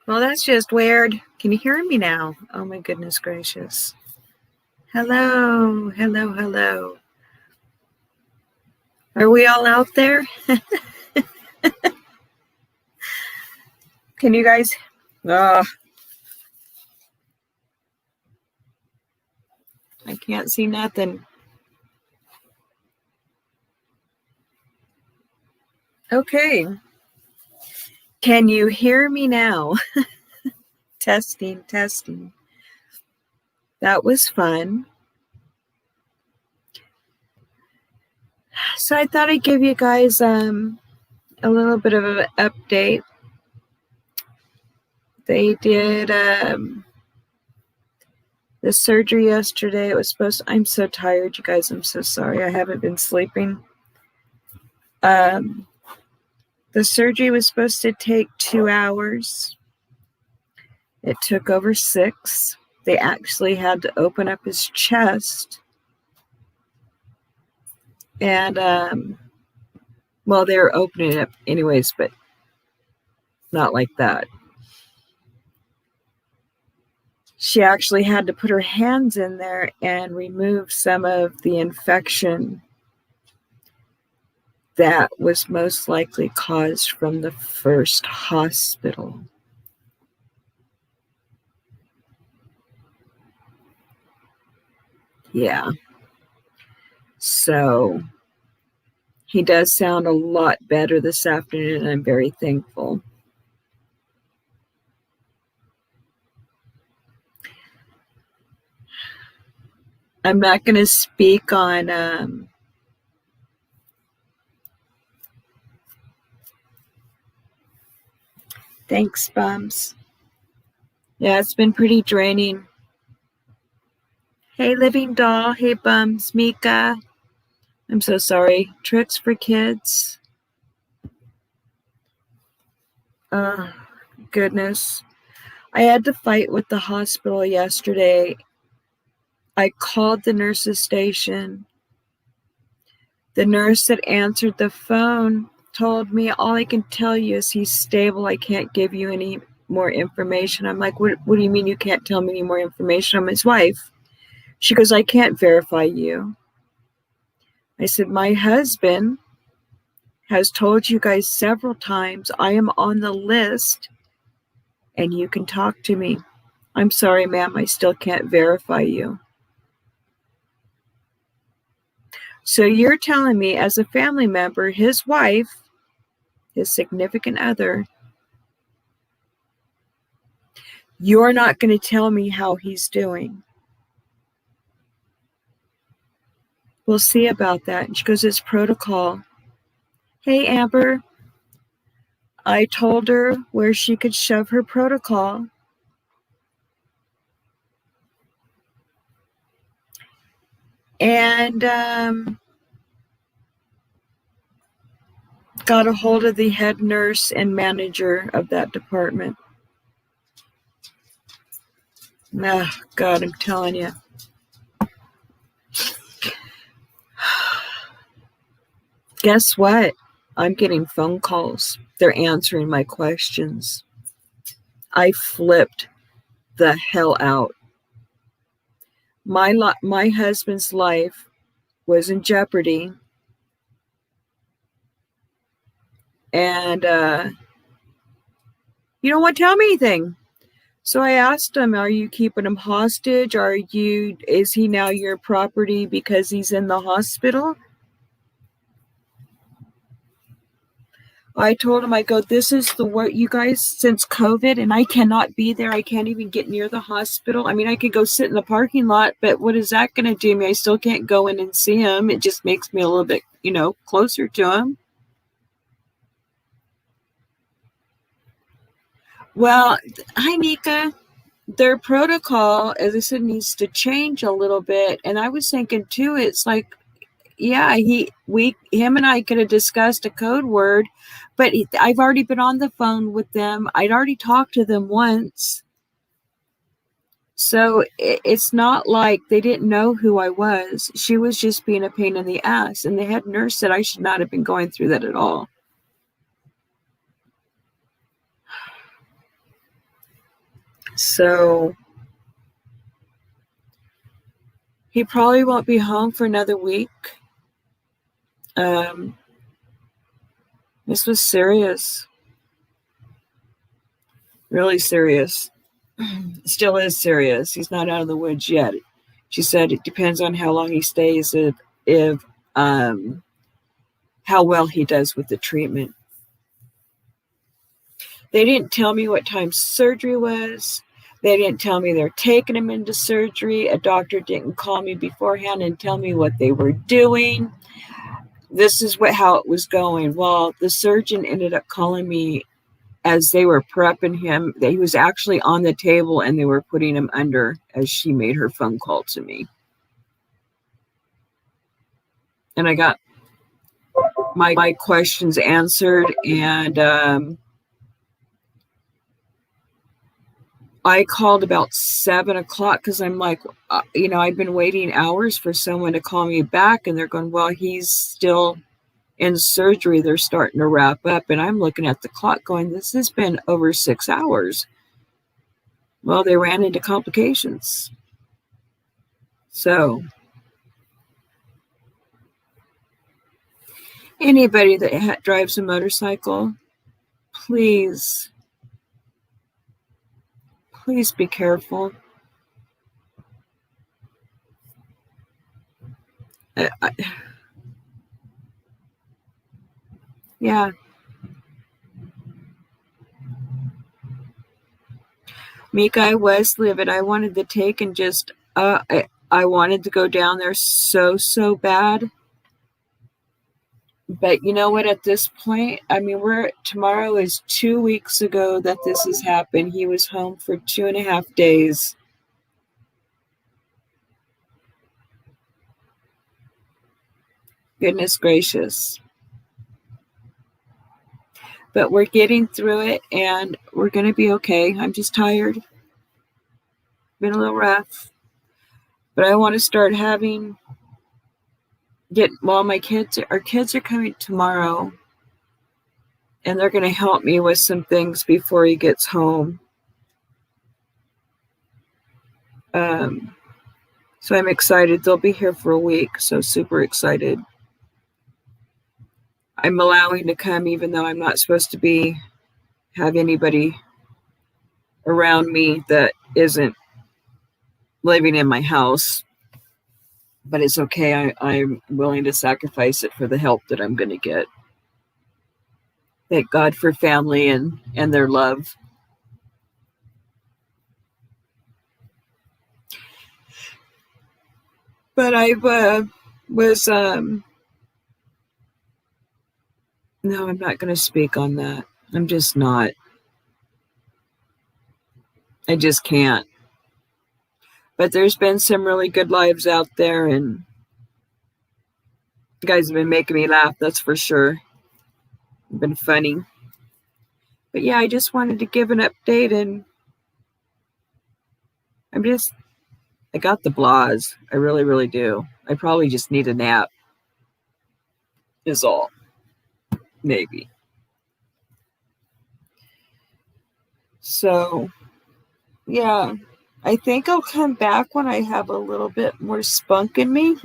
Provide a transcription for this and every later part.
Well, that's just weird. Can you hear me now? Oh my goodness gracious. Hello, hello, hello. Are we all out there? Can you guys? I can't see nothing. Okay. Can you hear me now? Testing, testing. That was fun. So I thought I'd give you guys a little bit of an update. They did the surgery yesterday. It was supposed to, I'm so tired, you guys. I'm so sorry. I haven't been sleeping. The surgery was supposed to take 2 hours. It took over 6. They actually had to open up his chest. And, well, they were opening it up anyways, but not like that. She actually had to put her hands in there and remove some of the infection that was most likely caused from the first hospital. Yeah. So he does sound a lot better this afternoon, and I'm very thankful. I'm not going to speak on thanks, Bums. Yeah, it's been pretty draining. Hey, Living Doll. Hey, Bums. Mika. I'm so sorry. Tricks for Kids. Goodness. I had to fight with the hospital yesterday. I called the nurse's station. The nurse that answered the phone told me, all I can tell you is he's stable. I can't give you any more information. I'm like, what do you mean you can't tell me any more information? I'm his wife. She goes, I can't verify you. I said, my husband has told you guys several times I am on the list and you can talk to me. I'm sorry, ma'am, I still can't verify you. So you're telling me, as a family member, his wife, his significant other, you're not going to tell me how he's doing? We'll see about that. And she goes, it's protocol. Hey, Amber. I told her where she could shove her protocol. And got a hold of the head nurse and manager of that department. Oh, God, I'm telling you. Guess what? I'm getting phone calls. They're answering my questions. I flipped the hell out. My husband's life was in jeopardy. And you don't want to tell me anything. So I asked him, are you keeping him hostage? Is he now your property because he's in the hospital? I told him, I go, this is the work, you guys, since COVID, and I cannot be there. I can't even get near the hospital. I mean, I could go sit in the parking lot, but what is that going to do me? I still can't go in and see him. It just makes me a little bit, closer to him. Well, hi, Mika. Their protocol, as I said, needs to change a little bit. And I was thinking too, it's like, yeah, him and I could have discussed a code word, but I've already been on the phone with them. I'd already talked to them once. So it's not like they didn't know who I was. She was just being a pain in the ass. And the head nurse said I should not have been going through that at all. So he probably won't be home for another week. This was serious, really serious. Still is serious. He's not out of the woods yet. She said it depends on how long he stays, if how well he does with the treatment. They didn't tell me what time surgery was. They didn't tell me they're taking him into surgery. A doctor didn't call me beforehand and tell me what they were doing. This is how it was going. Well, the surgeon ended up calling me as they were prepping him. That he was actually on the table and they were putting him under as she made her phone call to me. And I got my questions answered, and I called about 7 o'clock because I'm like, I'd been waiting hours for someone to call me back, and they're going, well, he's still in surgery. They're starting to wrap up. And I'm looking at the clock going, this has been over 6 hours. Well, they ran into complications. So anybody that drives a motorcycle, please be careful. Yeah. Mika, I was livid. I wanted to take and just, I wanted to go down there so bad. But you know what, at this point, I mean, tomorrow is 2 weeks ago that this has happened. He was home for 2.5 days. Goodness gracious. But we're getting through it and we're going to be okay. I'm just tired. Been a little rough. But I want to start our kids are coming tomorrow. And they're going to help me with some things before he gets home. So I'm excited. They'll be here for a week. So super excited. I'm allowing to come even though I'm not supposed to have anybody around me that isn't living in my house. But it's okay. I'm willing to sacrifice it for the help that I'm going to get. Thank God for family and their love. But I was, no, I'm not going to speak on that. I'm just not. I just can't. But there's been some really good lives out there, and you guys have been making me laugh, that's for sure. It's been funny. But yeah, I just wanted to give an update, and I got the blahs. I really, really do. I probably just need a nap, is all. Maybe. So, yeah, I think I'll come back when I have a little bit more spunk in me.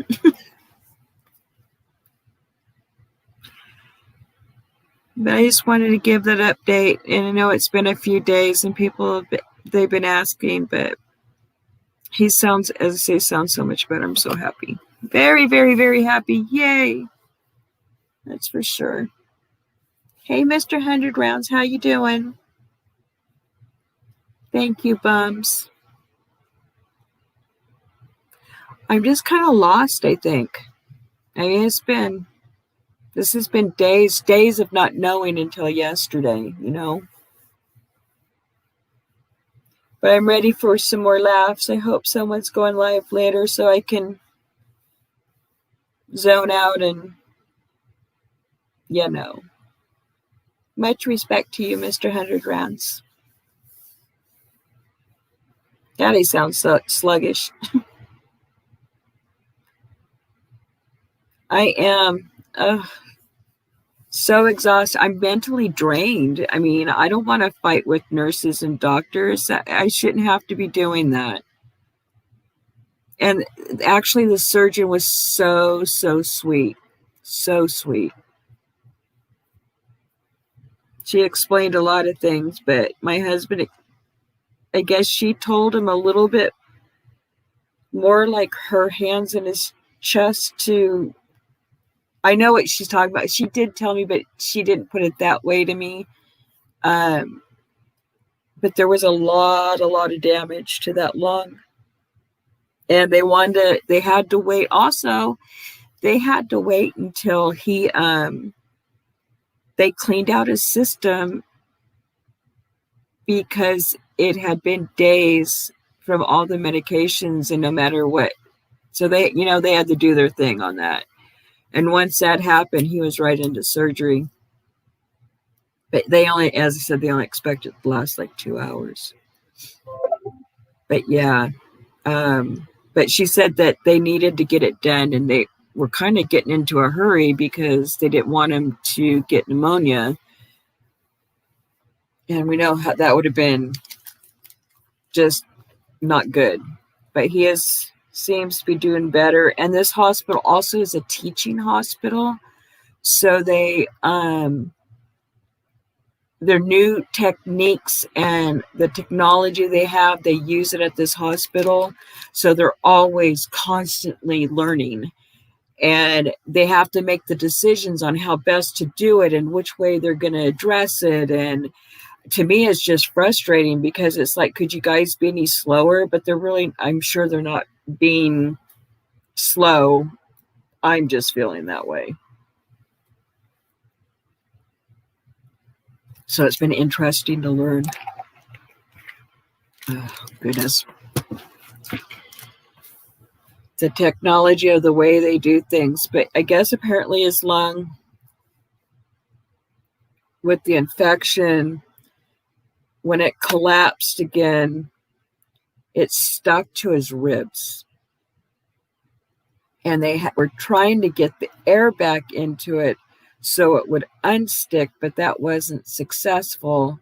But I just wanted to give that update, and I know it's been a few days, and they've been asking, but he sounds, as I say, sounds so much better. I'm so happy. Very, very, very happy. Yay. That's for sure. Hey, Mr. 100 Rounds, how you doing? Thank you, Bums. I'm just kind of lost, I think. I mean, this has been days of not knowing until yesterday, But I'm ready for some more laughs. I hope someone's going live later so I can zone out and, Much respect to you, Mr. 100 Rounds. Daddy sounds so sluggish. I am. So exhausted. I'm mentally drained. I mean, I don't want to fight with nurses and doctors. I shouldn't have to be doing that. And actually, the surgeon was so, so sweet. So sweet. She explained a lot of things, but my husband, I guess she told him a little bit more like her hands in his chest to. I know what she's talking about. She did tell me, but she didn't put it that way to me. Um, but there was a lot of damage to that lung. And they had to wait. Also, they had to wait until they cleaned out his system because it had been days from all the medications and no matter what. So they had to do their thing on that. And once that happened, he was right into surgery. But as I said, they only expect it to last like 2 hours. But yeah, but she said that they needed to get it done and they were kind of getting into a hurry because they didn't want him to get pneumonia. And we know how that would have been just not good. But he seems to be doing better. And this hospital also is a teaching hospital. So their new techniques and the technology they have, they use it at this hospital. So they're always constantly learning. And they have to make the decisions on how best to do it and which way they're going to address it. And to me, it's just frustrating because it's like, could you guys be any slower? But I'm sure they're not being slow. I'm just feeling that way. So it's been interesting to learn. Oh, goodness. The technology of the way they do things. But I guess apparently his lung, with the infection, when it collapsed again, it stuck to his ribs. And they were trying to get the air back into it so it would unstick, but that wasn't successful.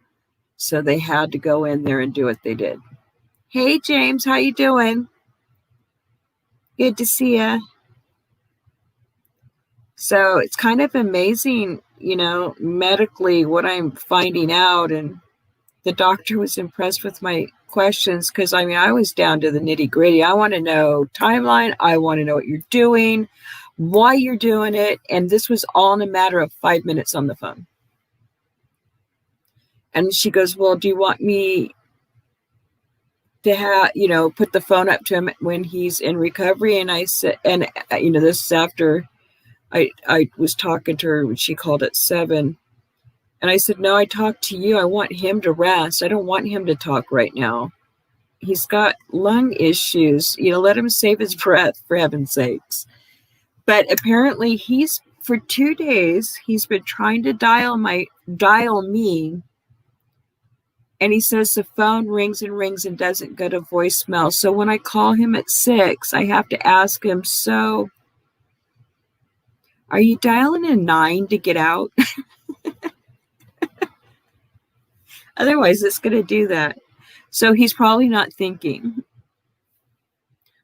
So they had to go in there and do what they did. Hey, James, how you doing? Good to see you. So it's kind of amazing, medically what I'm finding out. And the doctor was impressed with my questions because, I was down to the nitty gritty. I want to know timeline. I want to know what you're doing, why you're doing it. And this was all in a matter of 5 minutes on the phone. And she goes, well, do you want me to put the phone up to him when he's in recovery? And I said, this is after I was talking to her when she called at 7. And I said, no, I talked to you. I want him to rest. I don't want him to talk right now. He's got lung issues. Let him save his breath, for heaven's sakes. But apparently for 2 days, he's been trying to dial me. And he says the phone rings and doesn't go to voicemail. So when I call him at 6, I have to ask him, so are you dialing a 9 to get out? Otherwise, it's going to do that. So he's probably not thinking.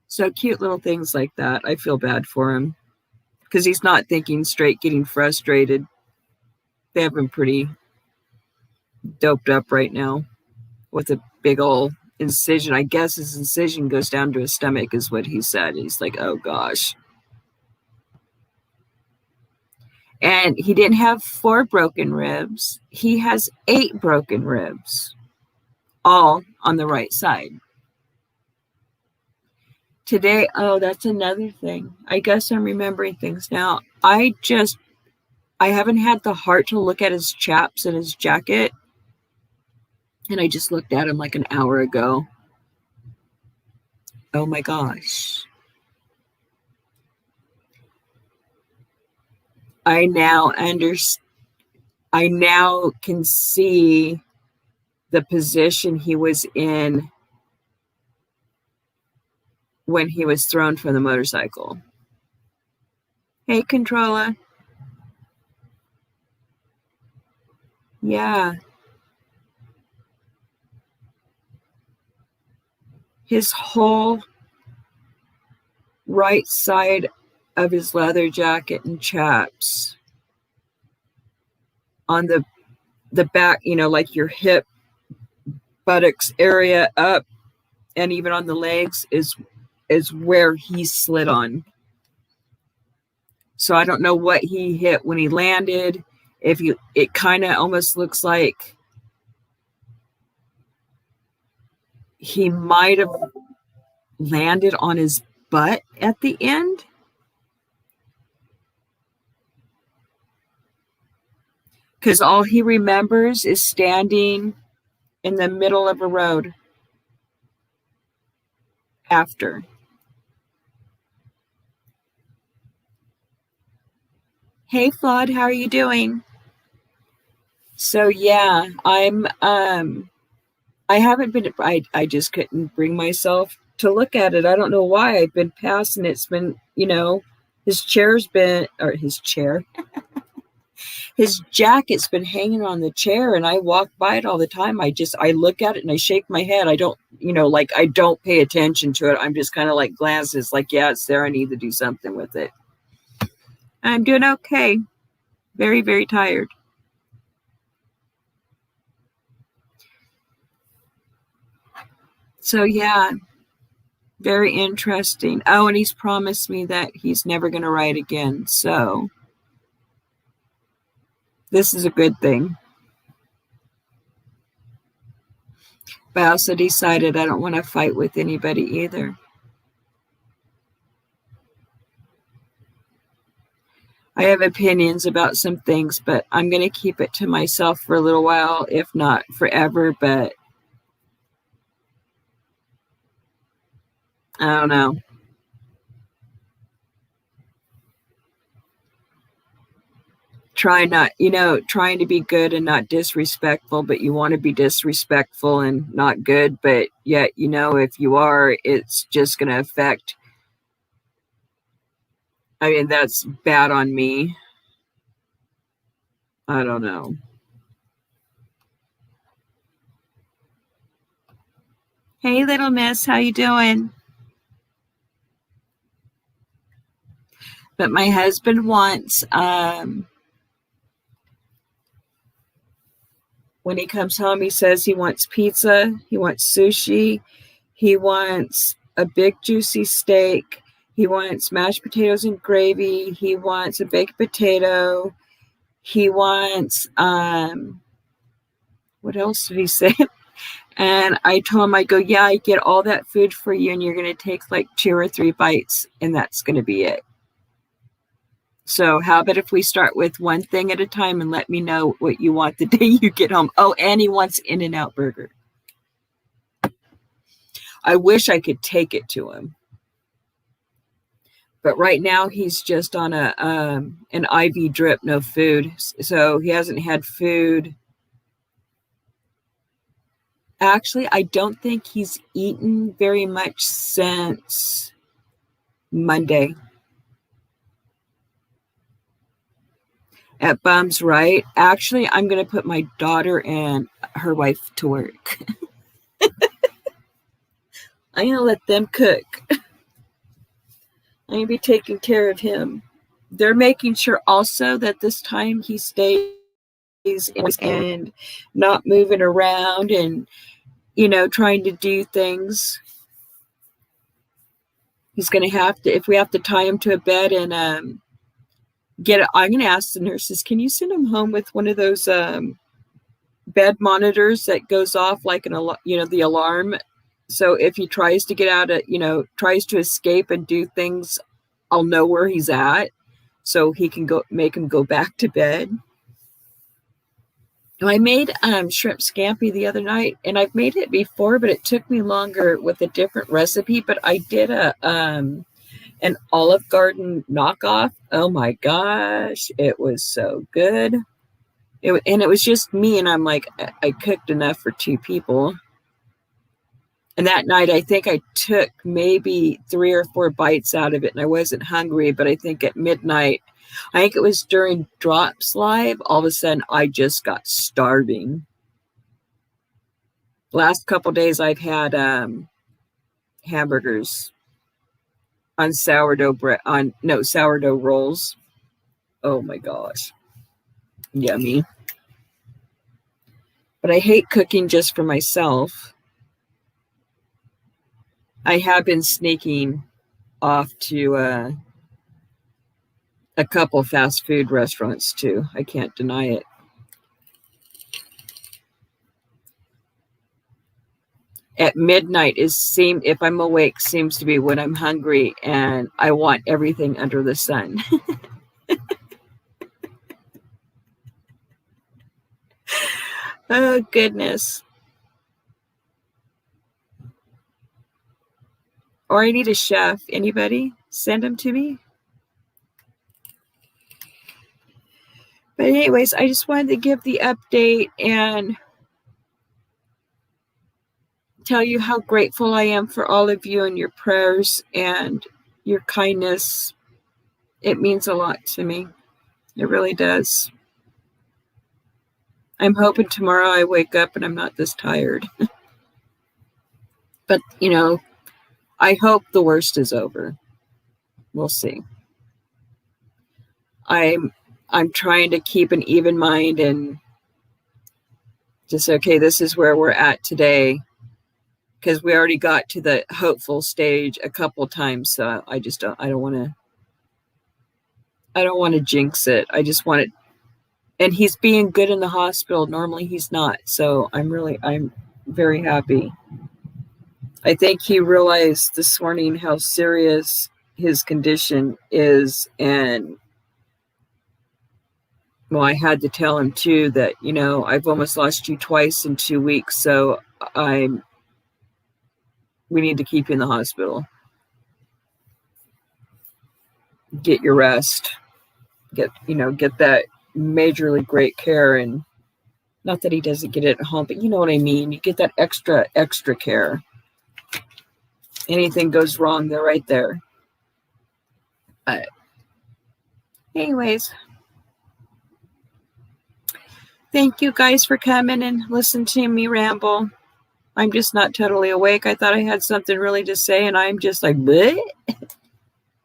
So cute little things like that. I feel bad for him because he's not thinking straight, getting frustrated. They have him pretty doped up right now with a big old incision. I guess his incision goes down to his stomach is what he said. He's like, oh gosh. And he didn't have 4 broken ribs. He has 8 broken ribs, all on the right side. Today, that's another thing. I guess I'm remembering things now. I haven't had the heart to look at his chaps and his jacket. And I just looked at him like an hour ago. Oh my gosh. I now can see the position he was in when he was thrown from the motorcycle. Hey, Controlla. Yeah. His whole right side of his leather jacket and chaps on the back, like your hip, buttocks area up, and even on the legs is where he slid on. So I don't know what he hit when he landed. It kind of almost looks like he might have landed on his butt at the end. Because all he remembers is standing in the middle of a road after. Hey, Flood, how are you doing? So yeah, I haven't been, I just couldn't bring myself to look at it. I don't know why. I've been passing it. It's been, his chair's been, or his chair, his jacket's been hanging on the chair, and I walk by it all the time. I look at it and I shake my head. I don't, like I don't pay attention to it. I'm just kind of like glances like, yeah, it's there. I need to do something with it. I'm doing okay. Very, very tired. So yeah, very interesting. Oh, and he's promised me that he's never going to write again. So this is a good thing. But I also decided I don't want to fight with anybody either. I have opinions about some things, but I'm going to keep it to myself for a little while, if not forever. But I don't know. Trying to be good and not disrespectful, but you want to be disrespectful and not good. But yet, if you are, it's just going to affect. I mean, that's bad on me. I don't know. Hey, little miss, how you doing? But my husband wants, when he comes home, he says he wants pizza, he wants sushi, he wants a big juicy steak, he wants mashed potatoes and gravy, he wants a baked potato, he wants, what else did he say? And I told him, I go, yeah, I get all that food for you, and you're going to take like 2 or 3 bites, and that's going to be it. So how about if we start with one thing at a time and let me know what you want the day you get home? Oh, and he wants In-N-Out Burger. I wish I could take it to him. But right now he's just on an IV drip, no food. So he hasn't had food. Actually, I don't think he's eaten very much since Monday. At Bum's Right. Actually, I'm going to put my daughter and her wife to work. I'm going to let them cook. I'm going to be taking care of him. They're making sure also that this time he stays and not moving around and, trying to do things. He's going to have to, if we have to tie him to a bed and I'm going to ask the nurses, can you send him home with one of those bed monitors that goes off like the alarm? So if he tries to get out of, tries to escape and do things, I'll know where he's at so he can make him go back to bed. I made shrimp scampi the other night, and I've made it before, but it took me longer with a different recipe. But I did an Olive Garden knockoff. Oh my gosh, it was so good. It was just me, and I'm like, I cooked enough for 2 people. And that night, I think I took maybe 3 or 4 bites out of it, and I wasn't hungry. But I think at midnight, I think it was during Drops Live. All of a sudden, I just got starving. Last couple days, I've had hamburgers on sourdough bread, sourdough rolls. Oh my gosh. Yummy. But I hate cooking just for myself. I have been sneaking off to a couple fast food restaurants too. I can't deny it. At midnight if I'm awake, seems to be when I'm hungry and I want everything under the sun. Oh goodness. Or I need a chef. Anybody? Send them to me. But anyways, I just wanted to give the update and tell you how grateful I am for all of you and your prayers and your kindness. It means a lot to me. It really does. I'm hoping tomorrow I wake up and I'm not this tired. But, I hope the worst is over. We'll see. I'm trying to keep an even mind and just, okay, this is where we're at today. Because we already got to the hopeful stage a couple times. So I don't want to jinx it. I just want it. And he's being good in the hospital. Normally he's not. So I'm very happy. I think he realized this morning how serious his condition is. And well, I had to tell him too that, I've almost lost you twice in 2 weeks. So we need to keep you in the hospital. Get your rest. Get that majorly great care. And not that he doesn't get it at home, but you know what I mean? You get that extra care. Anything goes wrong, they're right there. Anyways, thank you guys for coming and listening to me ramble. I'm just not totally awake. I thought I had something really to say, and I'm just like, bleh.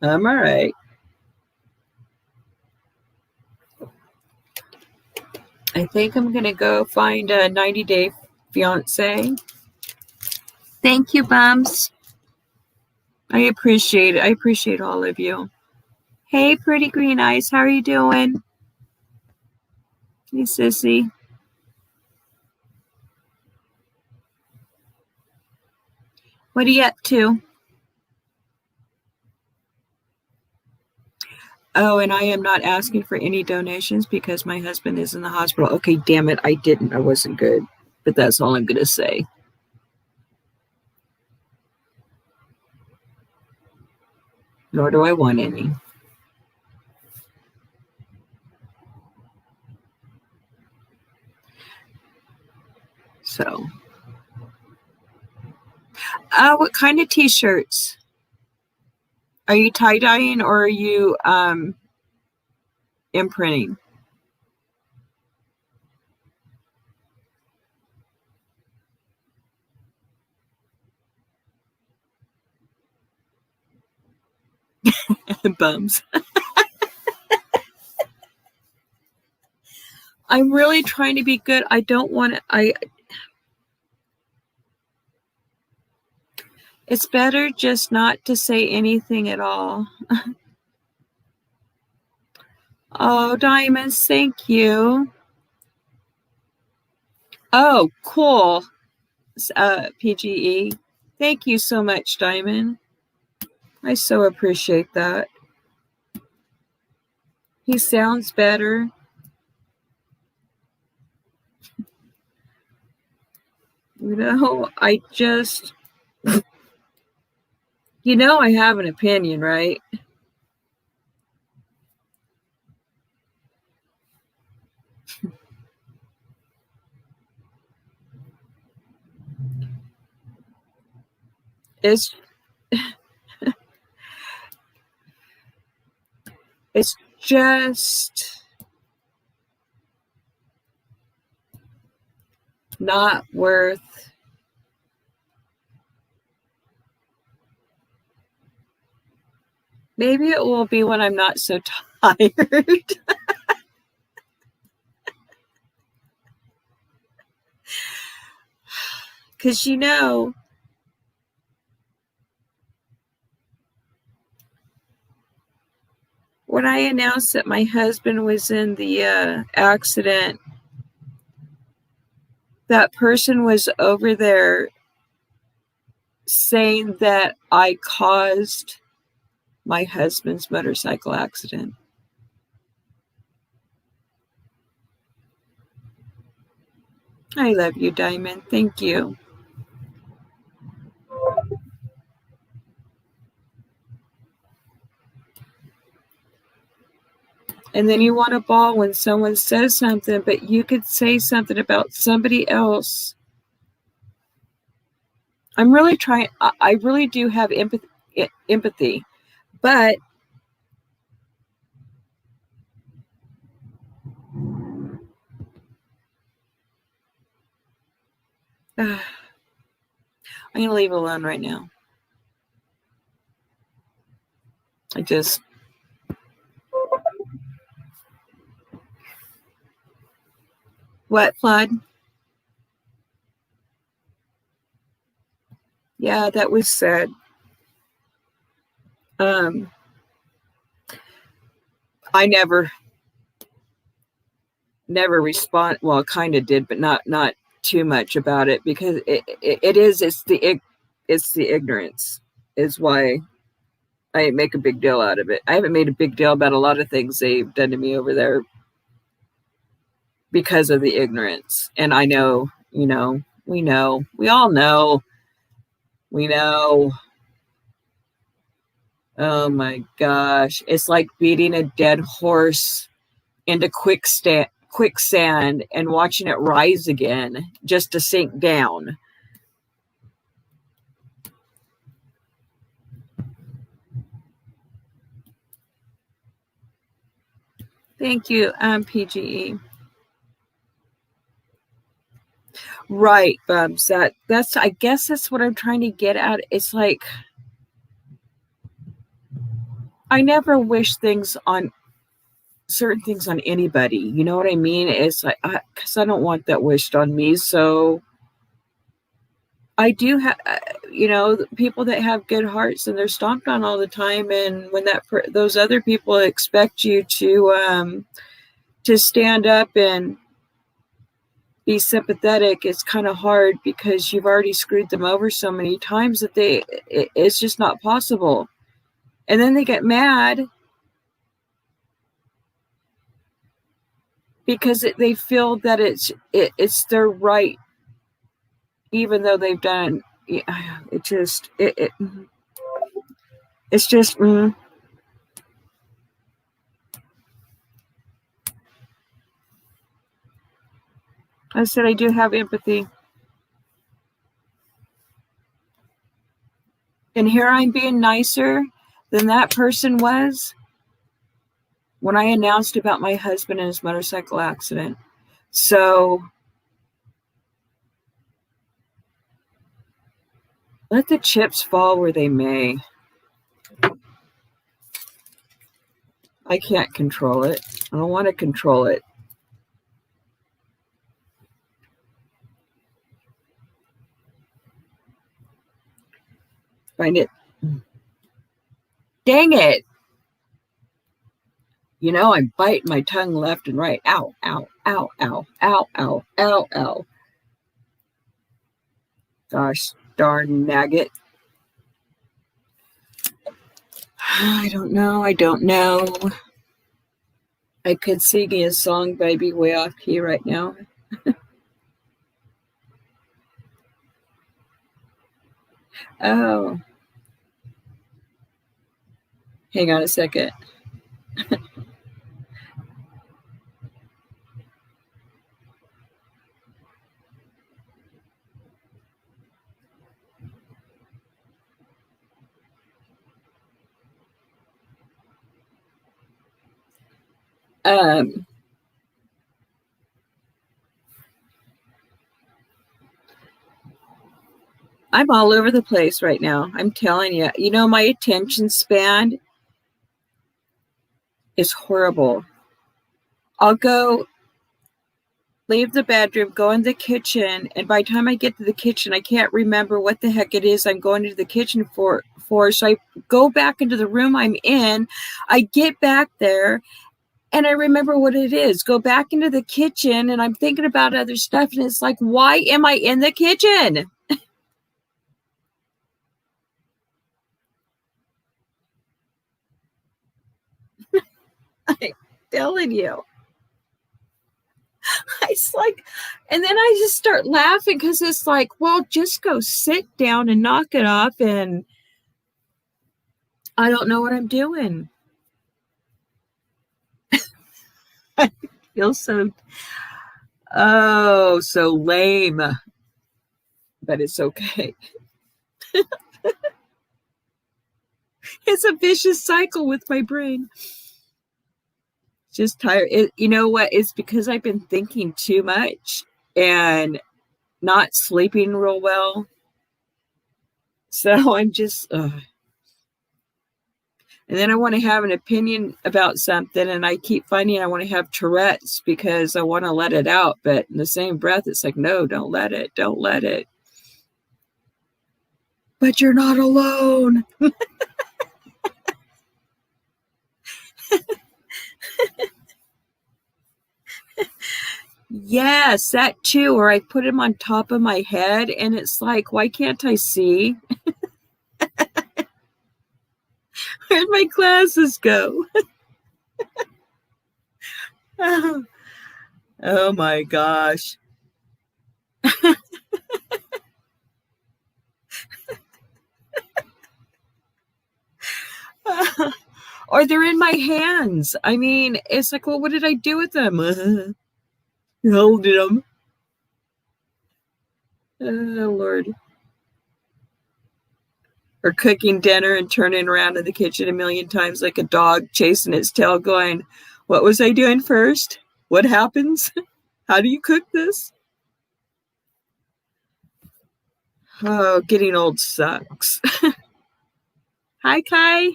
I'm all right. I think I'm going to go find a 90 Day Fiance. Thank you, bums. I appreciate it. I appreciate all of you. Hey, pretty green eyes. How are you doing? Hey, sissy. What are you up to? Oh, and I am not asking for any donations because my husband is in the hospital. Okay, damn it. I didn't. I wasn't good. But that's all I'm going to say. Nor do I want any. So. What kind of t-shirts? Are you tie-dyeing or are you imprinting? Bums. I'm really trying to be good. I don't want to. It's better just not to say anything at all. Oh, Diamonds, thank you. Oh, cool. PGE. Thank you so much, Diamond. I so appreciate that. He sounds better. I just... I have an opinion, right? It's just not worth maybe it will be when I'm not so tired. Because, when I announced that my husband was in the accident, that person was over there saying that I caused my husband's motorcycle accident. I love you, Diamond. Thank you. And then you want a ball when someone says something, but you could say something about somebody else. I'm really trying, I really do have empathy, but I'm going to leave it alone right now. I just, what, Flood? Yeah, that was sad. I never respond. Well, kind of did, but not too much about it, because it's the ignorance is why I make a big deal out of it. I haven't made a big deal about a lot of things they've done to me over there because of the ignorance. And I know, we all know, we know. Oh my gosh. It's like beating a dead horse into quicksand and watching it rise again just to sink down. Thank you, PGE. Right, Bubs. That's I guess that's what I'm trying to get at. It's like I never wish certain things on anybody. You know what I mean? It's like because I don't want that wished on me. So I do have, people that have good hearts and they're stomped on all the time. And when those other people expect you to stand up and be sympathetic, it's kind of hard because you've already screwed them over so many times that it's just not possible. And then they get mad because they feel that it's their right, even though they've done it's just I said I do have empathy. And here I'm being nicer than that person was when I announced about my husband and his motorcycle accident. So let the chips fall where they may. I can't control it. I don't want to control it. Find it. Dang it. I'm biting my tongue left and right. Ow, ow, ow, ow, ow, ow, ow, ow. Gosh darn nagget. I don't know. I could sing a song, but I'd be way off key right now. Oh. Hang on a second. Um, I'm all over the place right now. I'm telling you. You know, my attention span is horrible. I'll go leave the bedroom, go in the kitchen, and by the time I get to the kitchen, I can't remember what the heck it is I'm going to the kitchen for. So I go back into the room I'm in. I get back there and I remember what it is. Go back into the kitchen and I'm thinking about other stuff, and it's like, why am I in the kitchen? I'm telling you. It's like, and then I just start laughing because it's like, well, just go sit down and knock it off. And I don't know what I'm doing. I feel so, oh, so lame, but it's okay. It's a vicious cycle with my brain. Just tired. You know what? It's because I've been thinking too much and not sleeping real well. So I'm just, and then I want to have an opinion about something, and I keep finding I want to have Tourette's because I want to let it out. But in the same breath, it's like, no, don't let it. Don't let it. But you're not alone. Yes, that too. Or I put him on top of my head, and it's like, why can't I see? Where'd my glasses go? Oh, oh my gosh. Or they're in my hands. I mean, it's like, well, what did I do with them? Holding them. Oh, Lord. Or cooking dinner and turning around in the kitchen a million times like a dog chasing its tail, going, what was I doing first? What happens? How do you cook this? Oh, getting old sucks. Hi, Kai.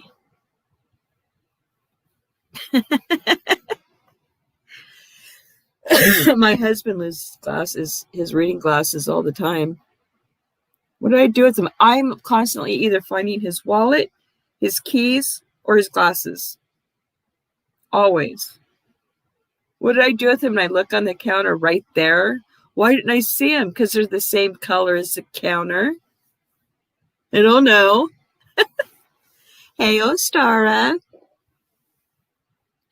My husband loses glasses, his reading glasses all the time. What do I do with them? I'm constantly either finding his wallet, his keys, or his glasses. Always. What did I do with them? And I look on the counter right there. Why didn't I see them? Because they're the same color as the counter. I don't know. Hey, Ostara.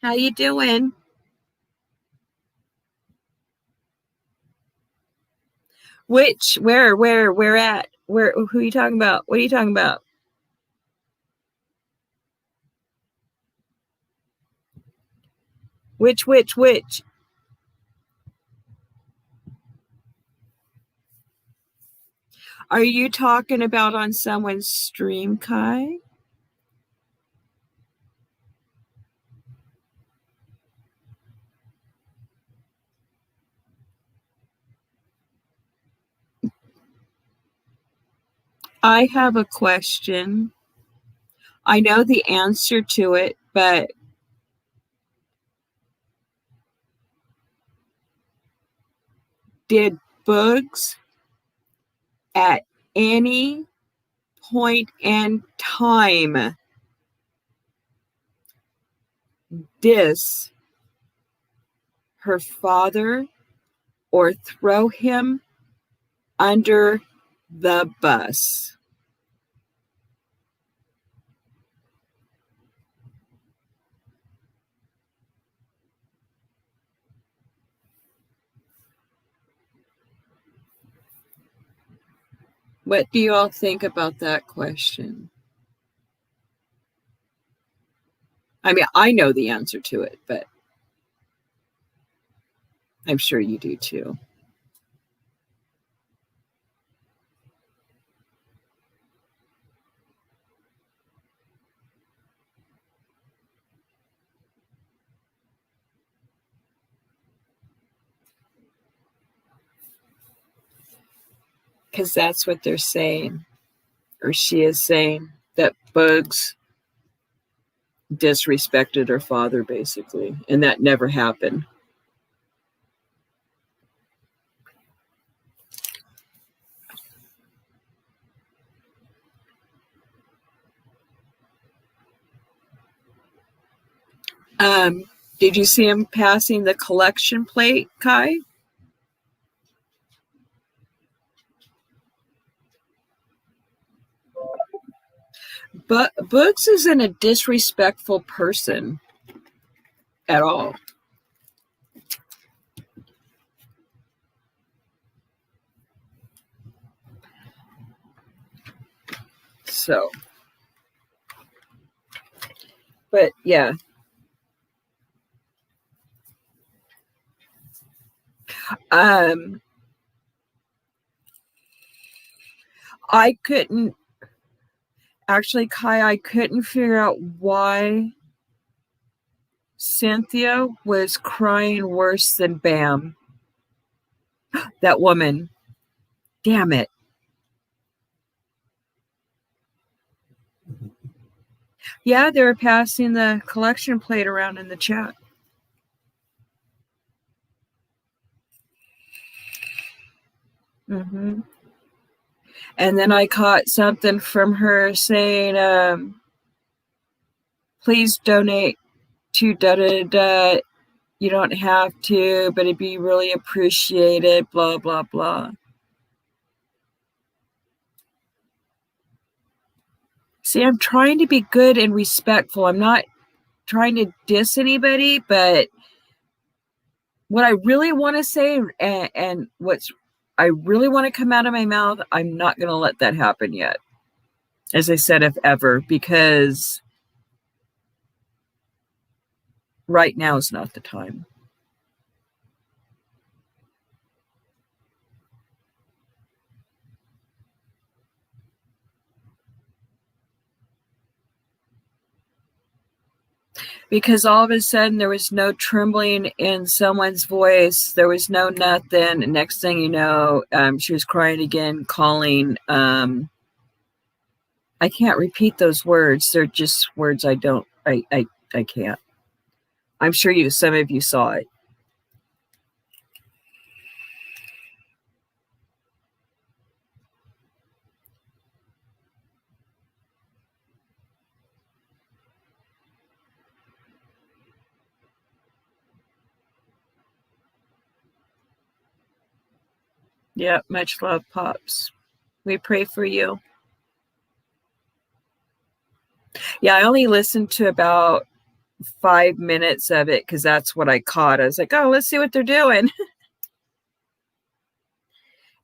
How you doing? Which, where at? Where, who are you talking about? What are you talking about? Which? Are you talking about on someone's stream, Kai? I have a question. I know the answer to it, but did Bugs at any point in time diss her father or throw him under the bus? What do you all think about that question? I mean, I know the answer to it, but I'm sure you do too. Because that's what they're saying, or she is saying, that Bugs disrespected her father, basically, and that never happened. Did you see him passing the collection plate, Kai? But Bugs isn't a disrespectful person at all. So, but yeah. I couldn't actually, Kai, I couldn't figure out why Cynthia was crying worse than Bam. That woman. Damn it. Yeah, they were passing the collection plate around in the chat. Mm-hmm. And then I caught something from her saying, please donate to da da da. You don't have to, but it'd be really appreciated, blah, blah, blah. See, I'm trying to be good and respectful. I'm not trying to diss anybody, but what I really want to say and what's I really want to come out of my mouth, I'm not going to let that happen yet. As I said, if ever, because right now is not the time. Because all of a sudden there was no trembling in someone's voice. There was no nothing. And next thing you know, she was crying again, calling. I can't repeat those words. They're just words I can't. I'm sure some of you saw it. Yeah, much love, Pops. We pray for you. Yeah, I only listened to about 5 minutes of it because that's what I caught. I was like, oh, let's see what they're doing.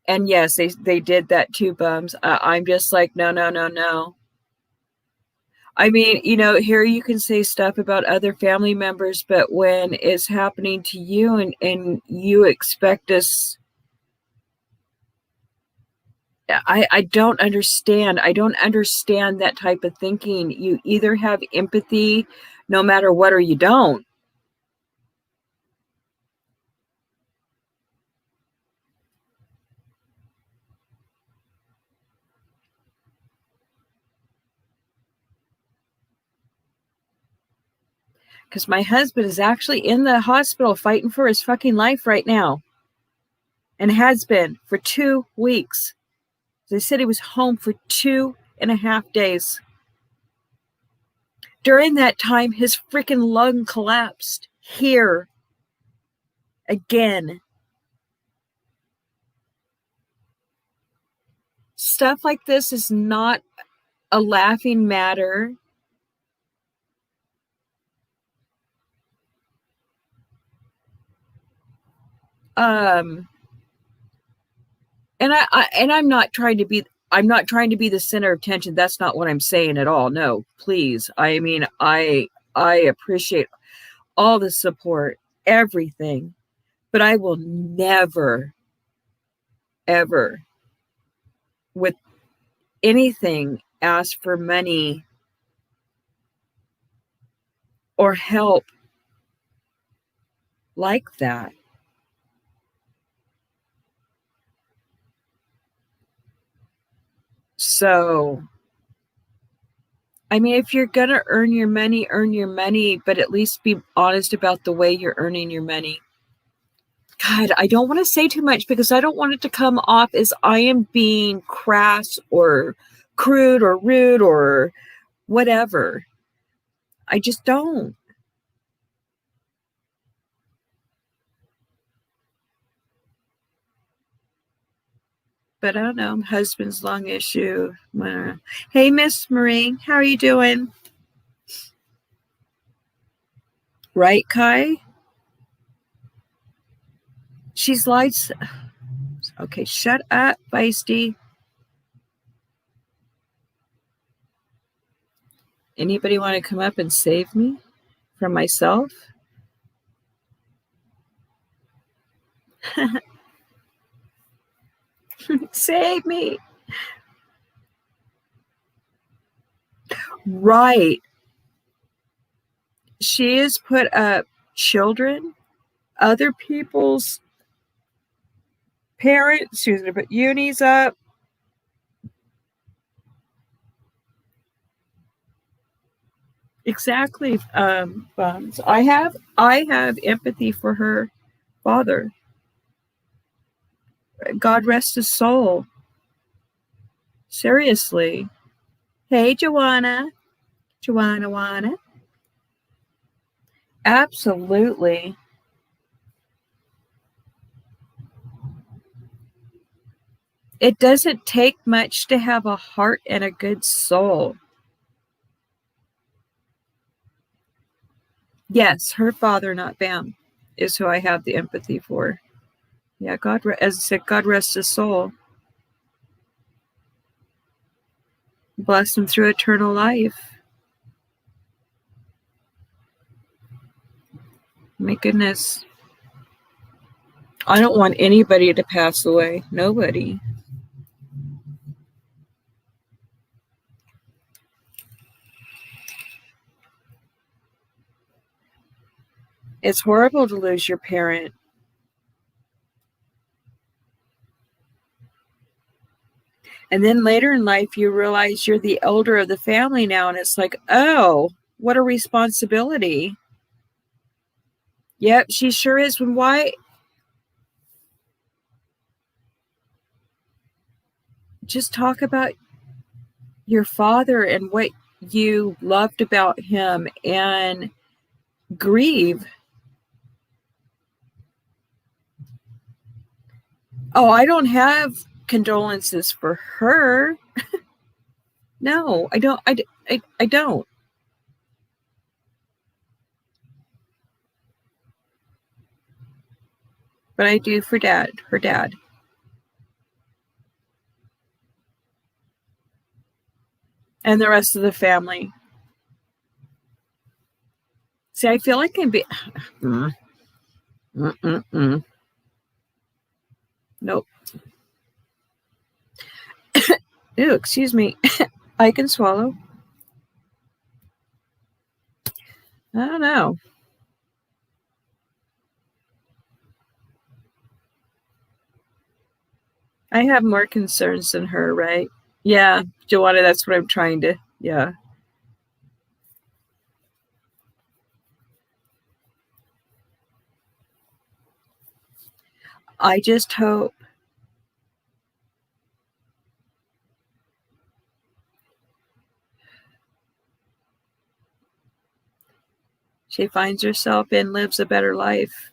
And yes, they did that too, Bums. I'm just like, no. I mean, here you can say stuff about other family members, but when it's happening to you and you expect us, I don't understand. I don't understand that type of thinking. You either have empathy no matter what, or you don't. Because my husband is actually in the hospital fighting for his fucking life right now. And has been for 2 weeks. They said he was home for 2.5 days. During that time, his freaking lung collapsed here again. Stuff like this is not a laughing matter. And I'm not trying to be the center of attention. That's not what I'm saying at all. No, please. I mean, I appreciate all the support, everything, but I will never, ever, with anything, ask for money or help like that. So, I mean, if you're going to earn your money, but at least be honest about the way you're earning your money. God, I don't want to say too much because I don't want it to come off as I am being crass or crude or rude or whatever. I just don't. But I don't know. Husband's long issue. Hey, Miss Marie, how are you doing? Right, Kai? She's lights. Okay, shut up, Feisty. Anybody want to come up and save me from myself? Save me. Right. She has put up children, other people's parents. She's going to put unis up. Exactly. Buns. I have empathy for her father. God rest his soul. Seriously. Hey, Joanna. Joanna. Absolutely. It doesn't take much to have a heart and a good soul. Yes, her father, not Bam, is who I have the empathy for. Yeah, God, as I said, God rest his soul. Bless him through eternal life. My goodness. I don't want anybody to pass away. Nobody. It's horrible to lose your parent. And then later in life, you realize you're the elder of the family now. And it's like, oh, what a responsibility. Yep, she sure is. Why? Just talk about your father and what you loved about him and grieve. Oh, I don't have condolences for her. No, I don't. I don't. But I do for her dad. And the rest of the family. See, I feel like I'm Nope. Ew, excuse me. I can swallow. I don't know. I have more concerns than her, right? Yeah, Joanna, that's what I'm trying to, yeah. I just hope she finds herself and lives a better life.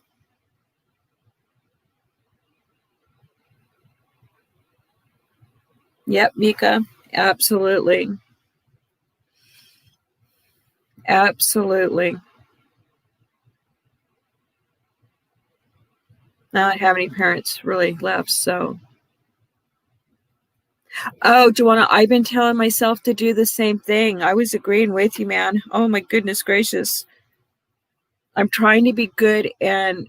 Yep, Mika, absolutely. Absolutely. I don't have any parents really left, so. Oh, Joanna, I've been telling myself to do the same thing. I was agreeing with you, man. Oh my goodness gracious. I'm trying to be good and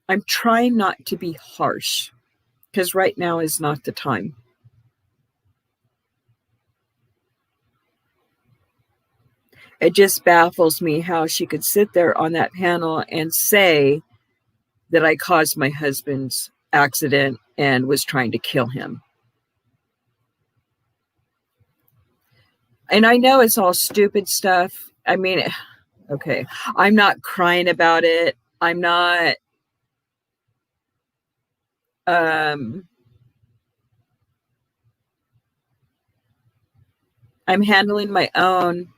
I'm trying not to be harsh because right now is not the time. It just baffles me how she could sit there on that panel and say that I caused my husband's accident and was trying to kill him. And I know it's all stupid stuff. I mean, okay, I'm not crying about it. I'm not I'm handling my own.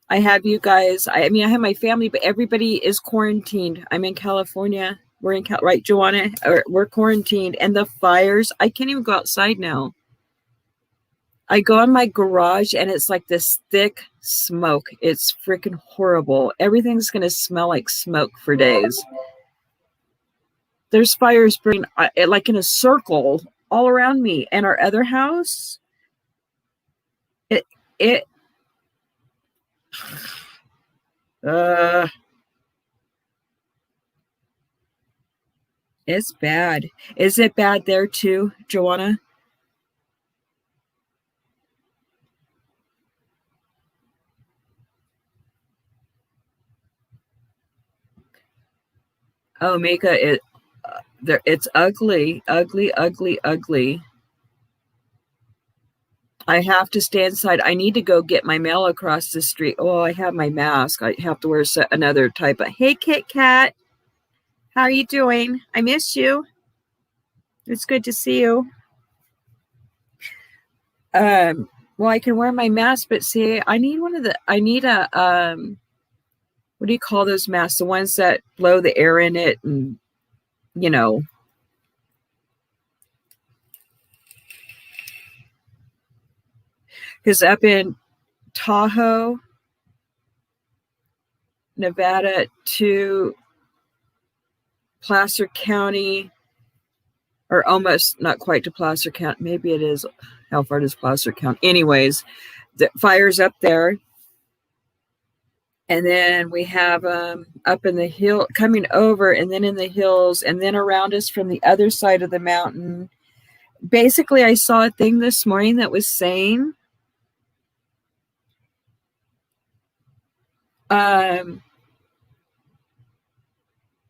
I have you guys. I mean, I have my family, but everybody is quarantined. I'm in California. We're in right, Joanna? We're quarantined, and the fires. I can't even go outside now. I go in my garage, and it's like this thick smoke. It's freaking horrible. Everything's gonna smell like smoke for days. There's fires burning like in a circle all around me, and our other house. It it. Uh, it's bad. Is it bad there too, Joanna? Oh, Mika, it's ugly, ugly, ugly, ugly. I have to stay inside. I need to go get my mail across the street. Oh, I have my mask. I have to wear another type of. Hey, Kit Kat, how are you doing? I miss you. It's good to see you. Well, I can wear my mask, but see, I need I need a what do you call those masks? The ones that blow the air in it, and you know, because up in Tahoe, Nevada to Placer County, or almost not quite to Placer County. Maybe it is. How far does Placer County? Anyways, the fire's up there. And then we have up in the hill coming over, and then in the hills, and then around us from the other side of the mountain. Basically, I saw a thing this morning that was saying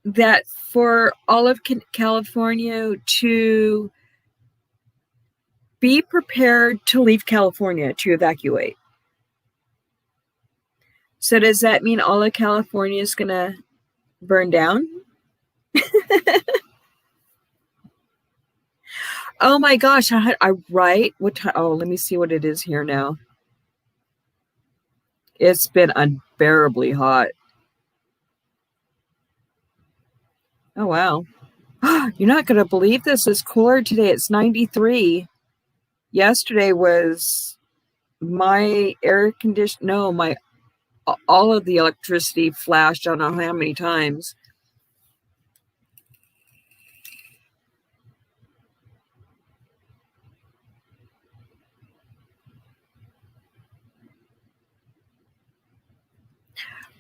that for all of California to be prepared to leave California to evacuate. So does that mean all of California is going to burn down? Oh my gosh, I right? What time? Oh, let me see what it is here now. It's been unbearably hot. Oh wow. You're not going to believe this. It's cooler today. It's 93. Yesterday was my air condition. No, my all of the electricity flashed. I don't know how many times.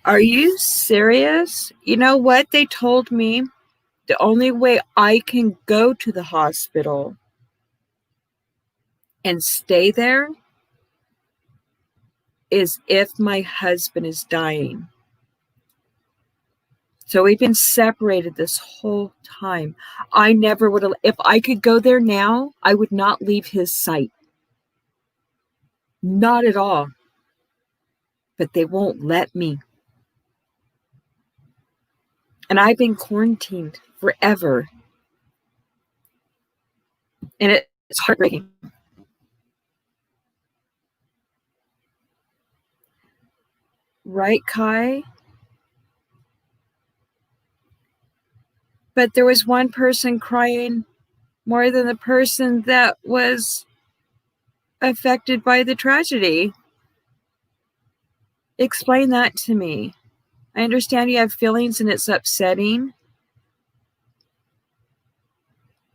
Are you serious? You know what? They told me the only way I can go to the hospital and stay there is if my husband is dying. So we've been separated this whole time. I never would have, if I could go there now, I would not leave his sight. Not at all. But they won't let me. And I've been quarantined forever. And it's heartbreaking. Right, Kai? But there was one person crying more than the person that was affected by the tragedy. Explain that to me. I understand you have feelings and it's upsetting.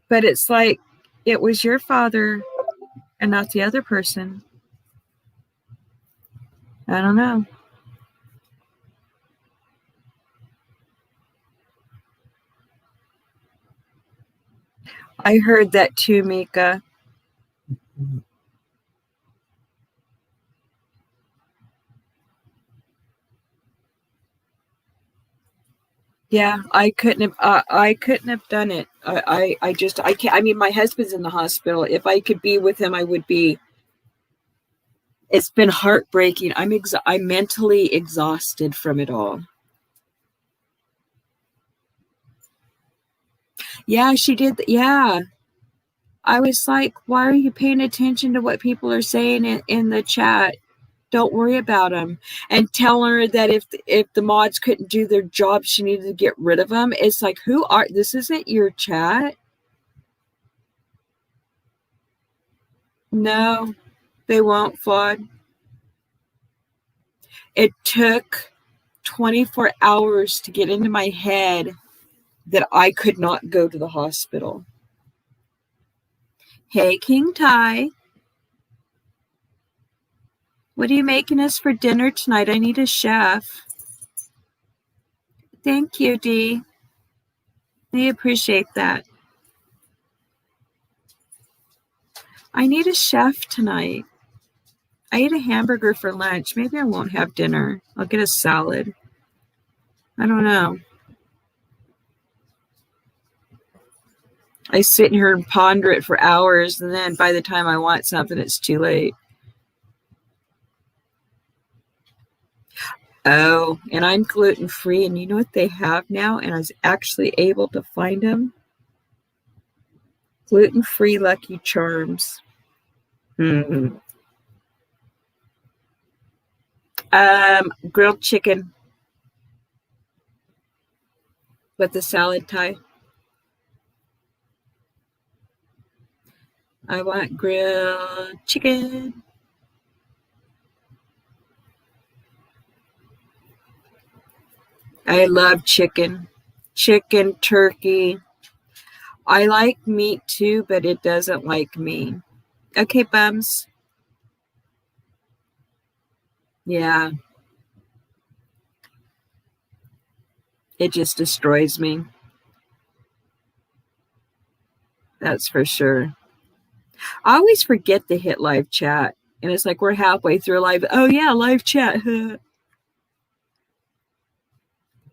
But it's like it was your father and not the other person. I don't know. I heard that too, Mika. Yeah, I couldn't have done it. I can't. I mean, my husband's in the hospital. If I could be with him, I would be. It's been heartbreaking. I'm mentally exhausted from it all. Yeah, she did. Yeah. I was like, why are you paying attention to what people are saying in the chat? Don't worry about them. And tell her that if the mods couldn't do their job, she needed to get rid of them. It's like, this isn't your chat. No, they won't, Flawed. It took 24 hours to get into my head that I could not go to the hospital. Hey, King Ty. What are you making us for dinner tonight? I need a chef. Thank you, Dee. We appreciate that. I need a chef tonight. I ate a hamburger for lunch. Maybe I won't have dinner. I'll get a salad. I don't know. I sit here and ponder it for hours, and then by the time I want something, it's too late. Oh, and I'm gluten-free, and you know what they have now? And I was actually able to find them. Gluten-free Lucky Charms. Mm-hmm. Grilled chicken with the salad Ty. I want grilled chicken. I love chicken. Chicken, turkey. I like meat too, but it doesn't like me. Okay, bums. Yeah, it just destroys me. That's for sure. I always forget to hit live chat. And it's like we're halfway through live. Oh, yeah, live chat.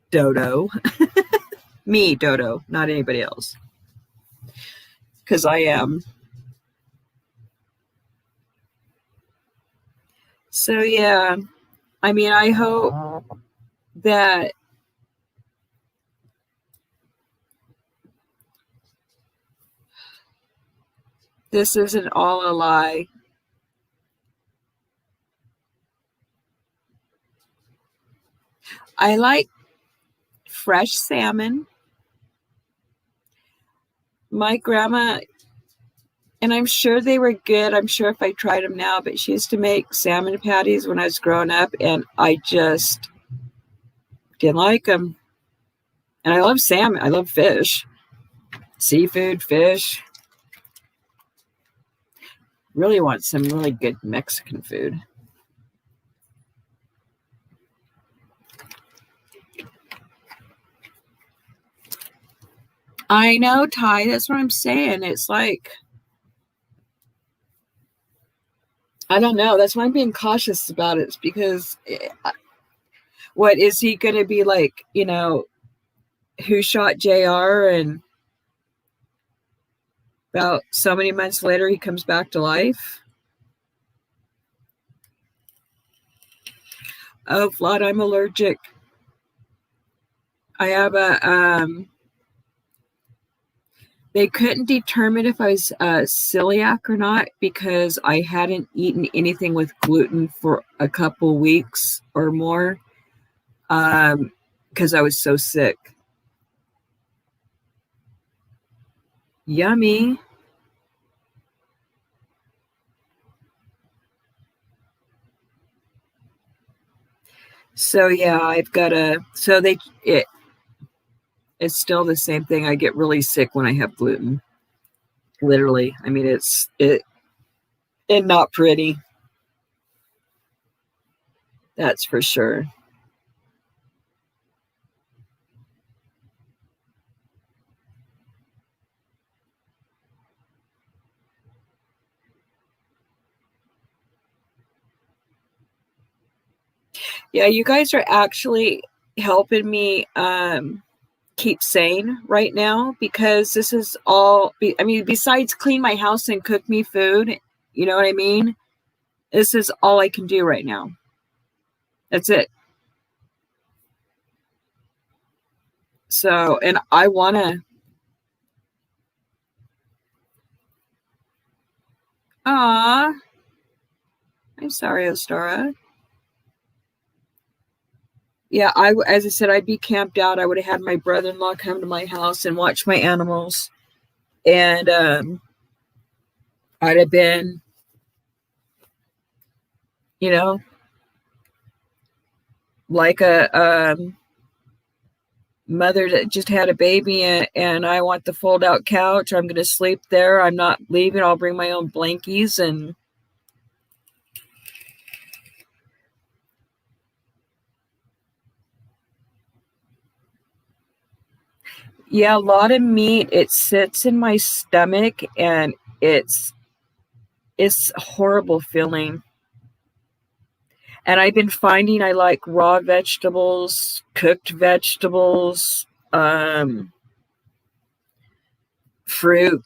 Dodo. Me, Dodo, not anybody else. Because I am. So, yeah. I mean, I hope that this isn't all a lie. I like fresh salmon. My grandma, and I'm sure they were good. I'm sure if I tried them now, but she used to make salmon patties when I was growing up, and I just didn't like them. And I love salmon. I love fish, seafood, fish. Really want some really good Mexican food. I know, Ty. That's what I'm saying. It's like, I don't know. That's why I'm being cautious about it. It's because what is he going to be like? Who shot JR? And about so many months later, he comes back to life. Oh, Vlad, I'm allergic. I have they couldn't determine if I was celiac or not because I hadn't eaten anything with gluten for a couple weeks or more because I was so sick. Yummy. So yeah, I've got it's still the same thing. I get really sick when I have gluten. Literally. I mean, it not pretty. That's for sure. Yeah, you guys are actually helping me keep sane right now, because this is all, I mean, besides clean my house and cook me food, you know what I mean? This is all I can do right now. That's it. So, and I want to, I'm sorry, Ostara. Yeah, as I said, I'd be camped out. I would have had my brother-in-law come to my house and watch my animals. And I'd have been, you know, like a mother that just had a baby, and I want the fold-out couch. I'm going to sleep there. I'm not leaving. I'll bring my own blankies. And yeah, a lot of meat. It sits in my stomach, and it's a horrible feeling. And I've been finding I like raw vegetables, cooked vegetables, fruit.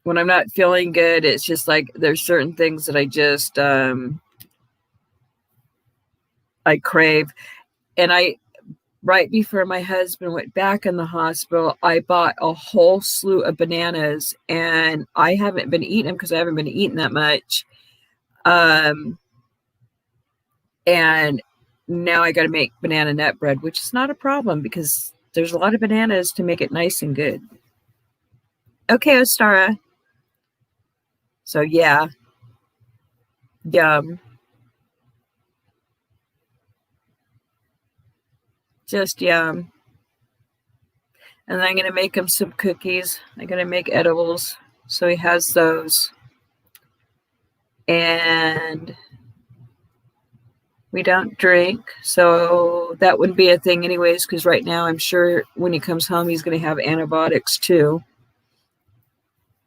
When I'm not feeling good, it's just like there's certain things that I just I crave. And right before my husband went back in the hospital, I bought a whole slew of bananas, and I haven't been eating them because I haven't been eating that much. And now I got to make banana nut bread, which is not a problem because there's a lot of bananas to make it nice and good. Okay, Ostara. So yeah, yum. Just yum. And then I'm going to make him some cookies. I'm going to make edibles, so he has those. And we don't drink, so that wouldn't be a thing anyways, because right now I'm sure when he comes home he's going to have antibiotics too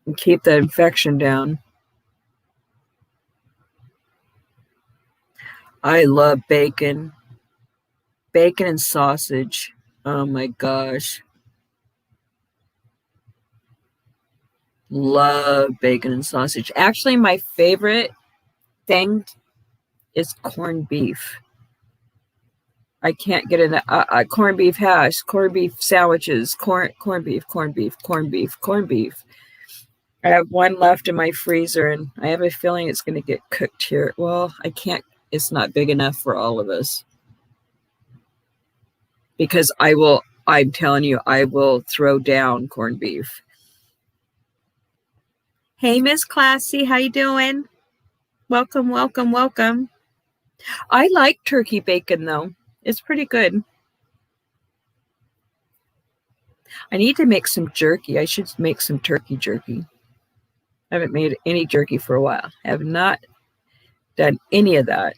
and keep the infection down. I love bacon. Bacon and sausage. Oh my gosh. Love bacon and sausage. Actually, my favorite thing is corned beef. I can't get enough. Corned beef hash, corned beef sandwiches, corned beef, corned beef, corned beef, corned beef. I have one left in my freezer, and I have a feeling it's going to get cooked here. Well, I can't. It's not big enough for all of us. Because I'm telling you, I will throw down corned beef. Hey, Miss Classy, how you doing? Welcome, welcome, welcome. I like turkey bacon, though. It's pretty good. I need to make some jerky. I should make some turkey jerky. I haven't made any jerky for a while. I have not done any of that.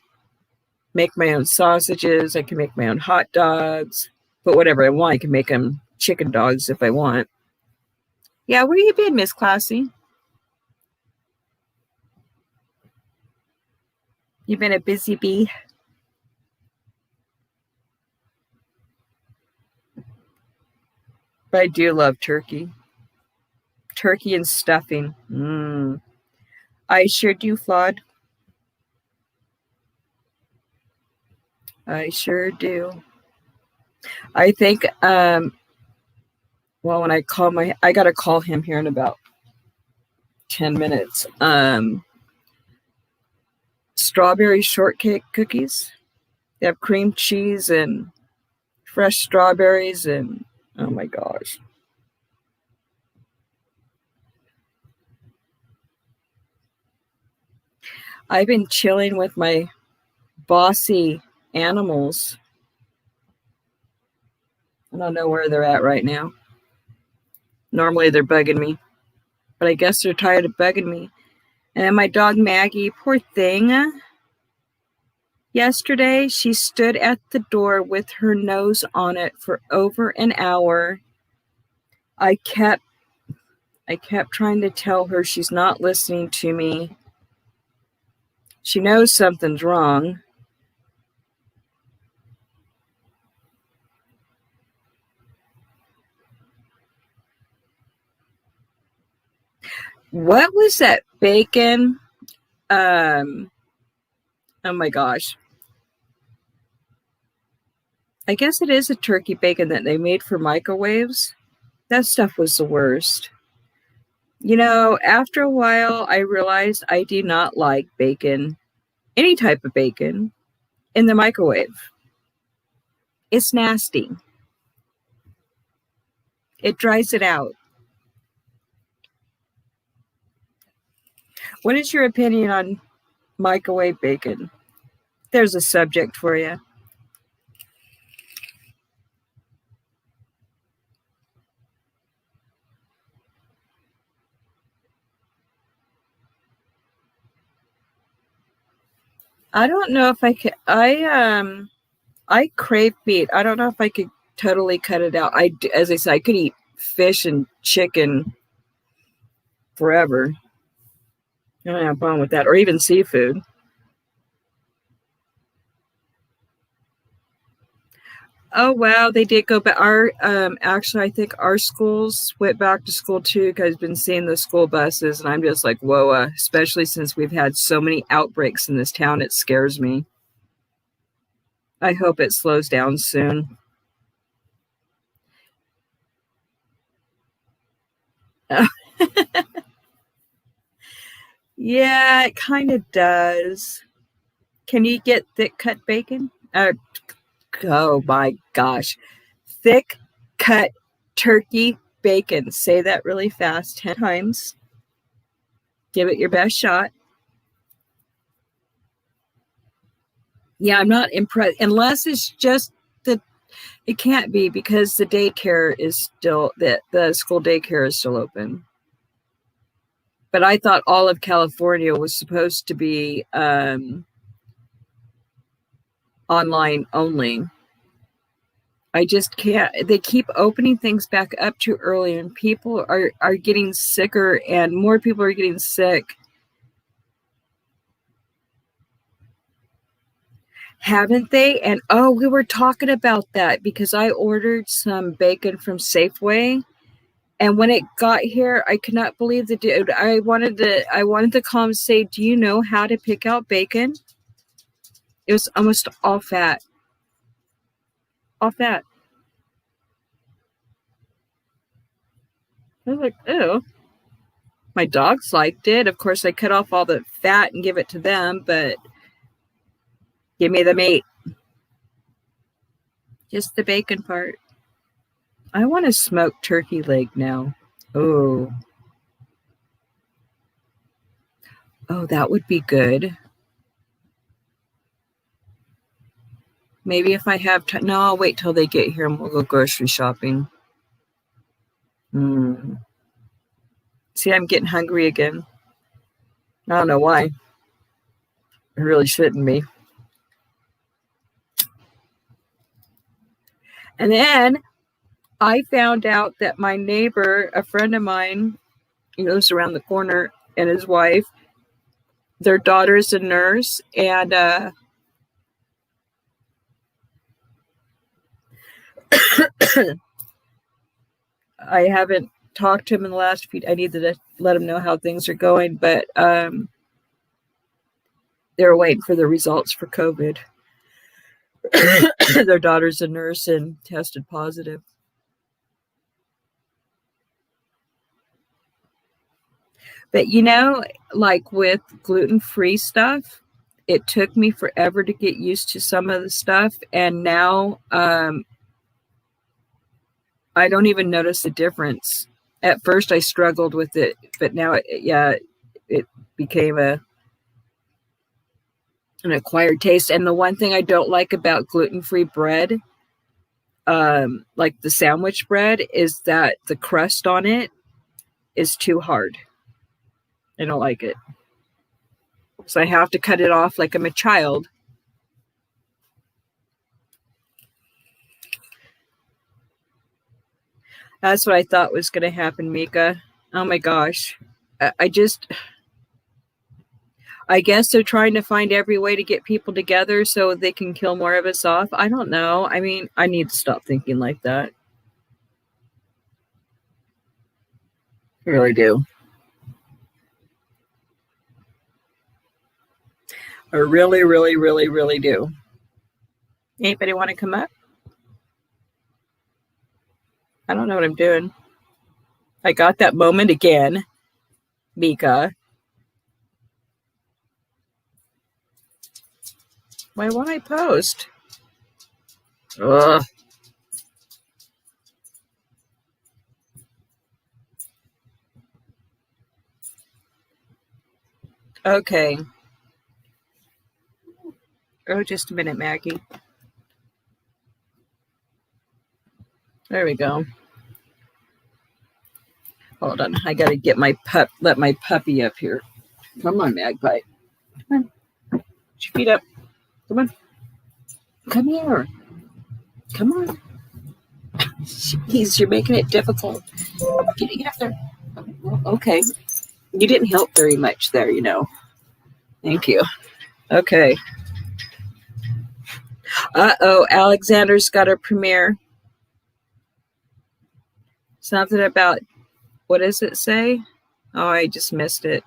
Make my own sausages. I can make my own hot dogs. But whatever I want, I can make them chicken dogs if I want. Yeah, where you been, Miss Classy? You been a busy bee? But I do love turkey. Turkey and stuffing. I sure do, Flawed. I sure do. I think, well, when I gotta call him here in about 10 minutes. Strawberry shortcake cookies. They have cream cheese and fresh strawberries, and oh my gosh. I've been chilling with my bossy animals. I don't know where they're at right now. Normally they're bugging me, but I guess they're tired of bugging me. And my dog Maggie, poor thing. Yesterday, she stood at the door with her nose on it for over an hour. I kept trying to tell her she's not listening to me. She knows something's wrong. What was that bacon? Um, oh my gosh. I guess it is a turkey bacon that they made for microwaves. That stuff was the worst. You know, after a while, I realized I do not like bacon, any type of bacon, in the microwave. It's nasty. It dries it out. What is your opinion on microwave bacon? There's a subject for you. I don't know if I could. I crave meat. I don't know if I could totally cut it out. As I said, I could eat fish and chicken forever. I don't have a problem with that, or even seafood. Oh wow, they did go back. Our actually, I think our schools went back to school too. Because I've been seeing the school buses, and I'm just like, whoa! Especially since we've had so many outbreaks in this town, it scares me. I hope it slows down soon. Yeah, it kind of does. Can you get thick cut bacon? Oh my gosh. Thick cut turkey bacon. Say that really fast 10 times. Give it your best shot. Yeah, I'm not impressed unless it's just the it can't be because the daycare is still the school daycare is still open. But I thought all of California was supposed to be online only. I just can't. They keep opening things back up too early, and people are getting sicker, and more people are getting sick. Haven't they? And oh, we were talking about that because I ordered some bacon from Safeway, and when it got here, I could not believe the dude. I wanted to call him and say, "Do you know how to pick out bacon?" It was almost all fat, all fat. I was like, "Oh." My dogs liked it. Of course, I cut off all the fat and give it to them, but give me the meat, just the bacon part. I want a smoked turkey leg now. Oh, oh, that would be good. Maybe if I have time. No, I'll wait till they get here and we'll go grocery shopping. Mm. See, I'm getting hungry again. I don't know why. I really shouldn't be. And then I found out that my neighbor, a friend of mine, he lives around the corner, and his wife, their daughter's a nurse, and I haven't talked to him in the last few. I needed to let him know how things are going, but they're waiting for the results for COVID. Their daughter's a nurse and tested positive. But you know, like with gluten-free stuff, it took me forever to get used to some of the stuff, and now I don't even notice the difference. At first, I struggled with it, but now, yeah, it became an acquired taste. And the one thing I don't like about gluten-free bread, like the sandwich bread, is that the crust on it is too hard. I don't like it. So I have to cut it off like I'm a child. That's what I thought was going to happen, Mika. Oh my gosh. I just, I guess they're trying to find every way to get people together so they can kill more of us off. I don't know. I mean, I need to stop thinking like that. I really do. I really, really, really, really do. Anybody want to come up? I don't know what I'm doing. I got that moment again, Mika. Why won't I post? Ugh. Okay. Oh, just a minute, Maggie. There we go. Hold on. I gotta get let my puppy up here. Come on, Magpie. Come on. Put your feet up. Come on. Come here. Come on. Jeez, you're making it difficult. Get up there. Okay. You didn't help very much there, you know. Thank you. Okay. Uh-oh, Alexander's got a premiere. Something about, what does it say? Oh, I just missed it.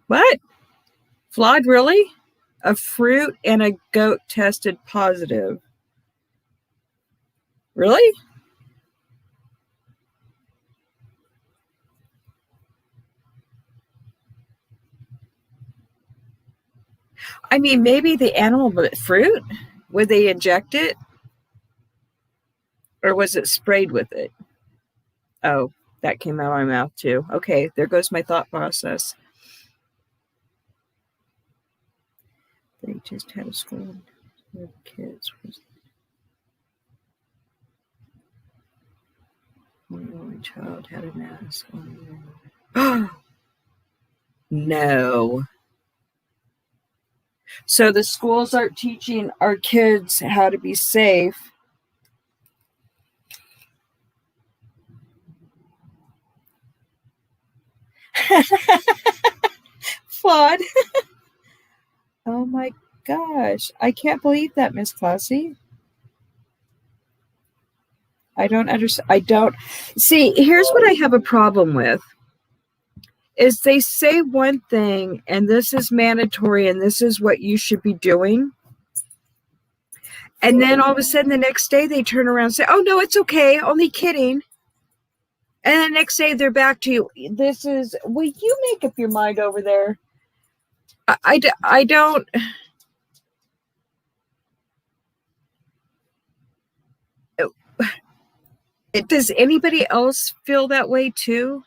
What? Flawed, really? A fruit and a goat tested positive. Really? I mean, maybe the animal, but fruit? Would they inject it? Or was it sprayed with it? Oh, that came out of my mouth too. Okay, there goes my thought process. They just had a school with kids. One child had a mask on. No. So the schools aren't teaching our kids how to be safe. Flawed. Oh my gosh. I can't believe that, Miss Classy. I don't understand. I don't see. Here's what I have a problem with is they say one thing and this is mandatory and this is what you should be doing. And then all of a sudden the next day they turn around and say, oh no, it's okay. Only kidding. And the next day they're back to you. Will you make up your mind over there? I don't. Does anybody else feel that way too?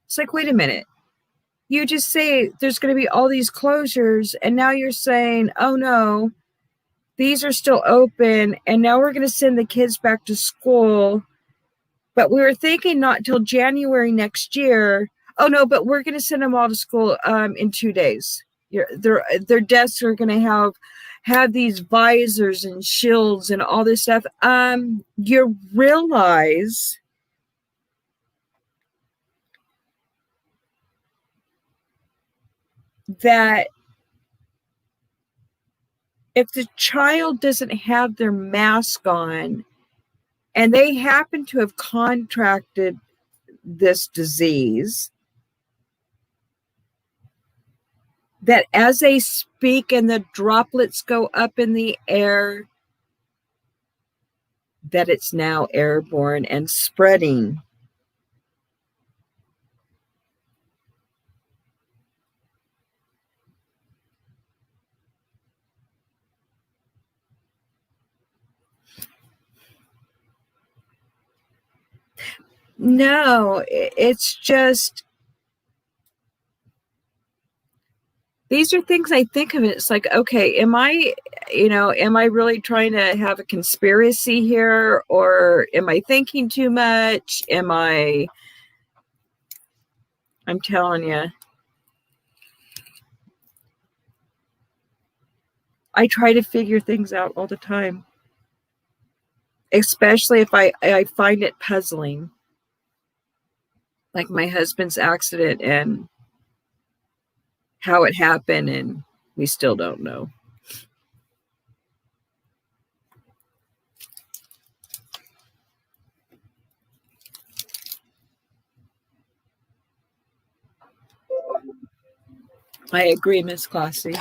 It's like, wait a minute. You just say there's going to be all these closures, and now you're saying, oh no, these are still open, and now we're going to send the kids back to school. But we were thinking not till January next year. Oh no, but we're going to send them all to school in 2 days. Their desks are going to have these visors and shields and all this stuff. You realize that if the child doesn't have their mask on and they happen to have contracted this disease, that as they speak and the droplets go up in the air, that it's now airborne and spreading. No, it's just, these are things I think of. It's like, okay, am I really trying to have a conspiracy here, or am I thinking too much? I'm telling you, I try to figure things out all the time, especially if I find it puzzling. Like my husband's accident and how it happened, and we still don't know. I agree, Miss Classy.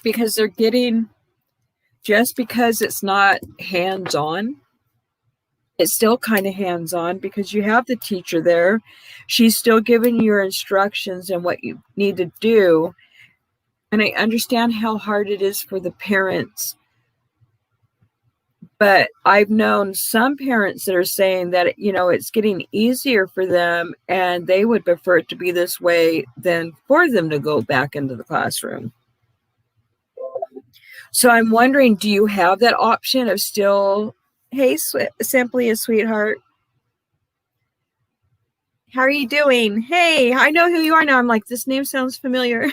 Because they're getting, just because it's not hands-on, it's still kind of hands-on because you have the teacher there. She's still giving you your instructions and what you need to do. And I understand how hard it is for the parents. But I've known some parents that are saying that, it's getting easier for them and they would prefer it to be this way than for them to go back into the classroom. So I'm wondering, do you have that option of still, hey, Simply a Sweetheart, how are you doing? Hey, I know who you are now. I'm like, this name sounds familiar.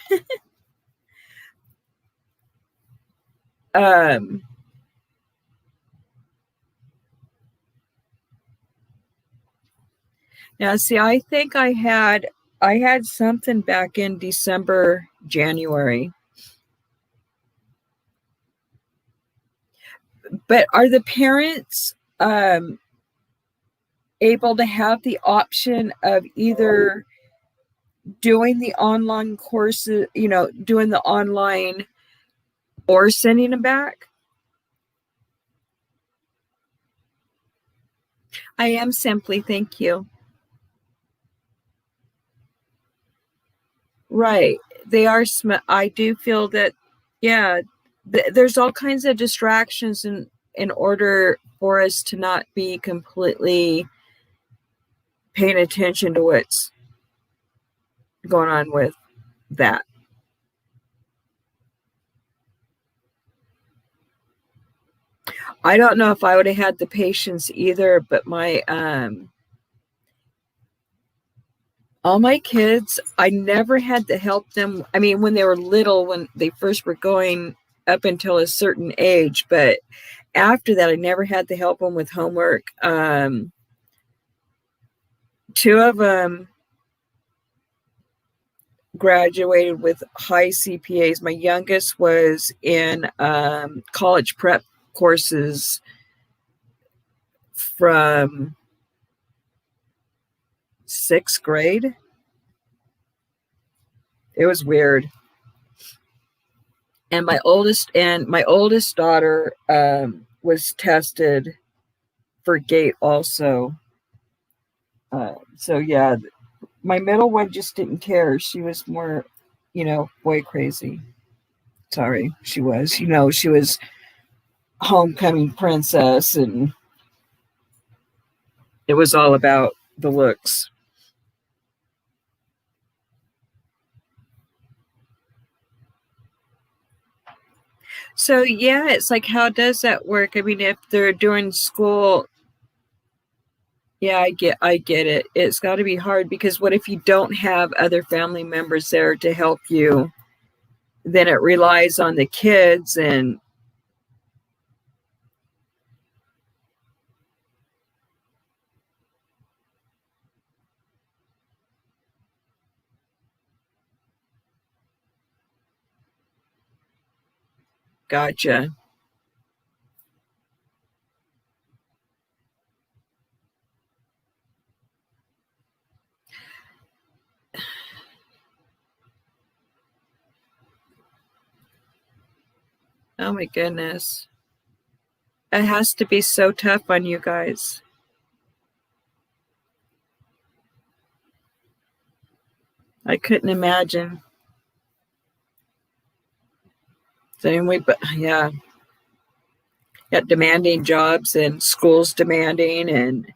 um, Now, see, I think I had something back in December, January. But are the parents able to have the option of either doing the online courses, doing the online or sending them back? I am Simply, thank you. Right. They are I do feel that, yeah, there's all kinds of distractions in order for us to not be completely paying attention to what's going on with that. I don't know if I would have had the patience either, but all my kids, I never had to help them. I mean, when they were little, when they first were going up until a certain age, but after that, I never had to help them with homework. Two of them graduated with high CPAs. My youngest was in college prep courses from 6th grade. It was weird. And my oldest daughter was tested for gait also. So yeah, my middle one just didn't care. She was more, boy crazy. Sorry, she was. She was homecoming princess, and it was all about the looks. So yeah, it's like, how does that work? I mean, if they're doing school, yeah, I get it. It's got to be hard because what if you don't have other family members there to help you? Then it relies on the kids and gotcha. Oh my goodness. It has to be so tough on you guys. I couldn't imagine. Same way, but yeah, demanding jobs and schools demanding, and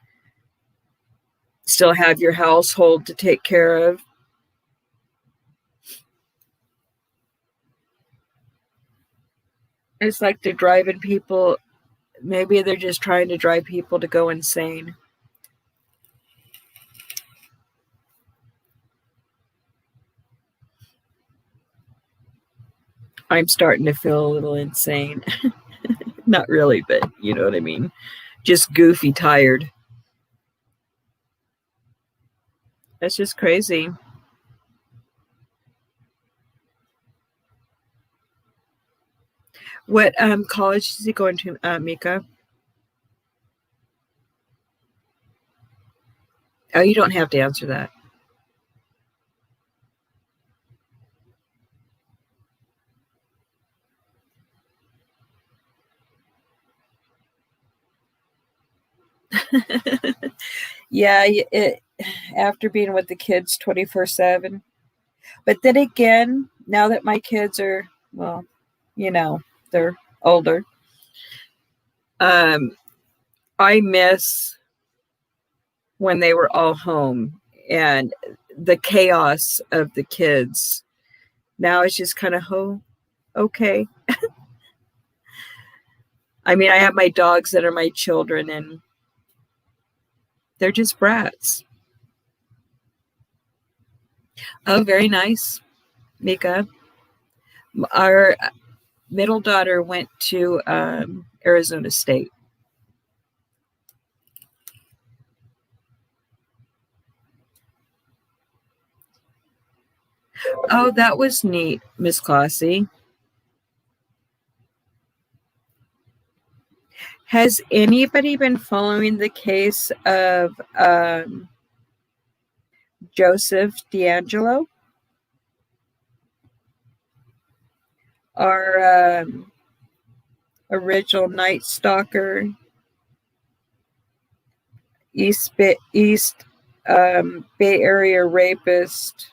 still have your household to take care of. It's like they're driving people. Maybe they're just trying to drive people to go insane. I'm starting to feel a little insane. Not really, but you know what I mean. Just goofy tired. That's just crazy. What college is he going to, Mika? Oh, you don't have to answer that. Yeah, after being with the kids 24/7. But then again, now that my kids are, well, they're older, um, I miss when they were all home and the chaos of the kids. Now it's just kind of, oh, okay. I mean, I have my dogs that are my children, and they're just brats. Oh, very nice, Mika. Our middle daughter went to Arizona State. Oh, that was neat, Miss Classy. Has anybody been following the case of Joseph DeAngelo? Our original Night Stalker, East Bay Area rapist.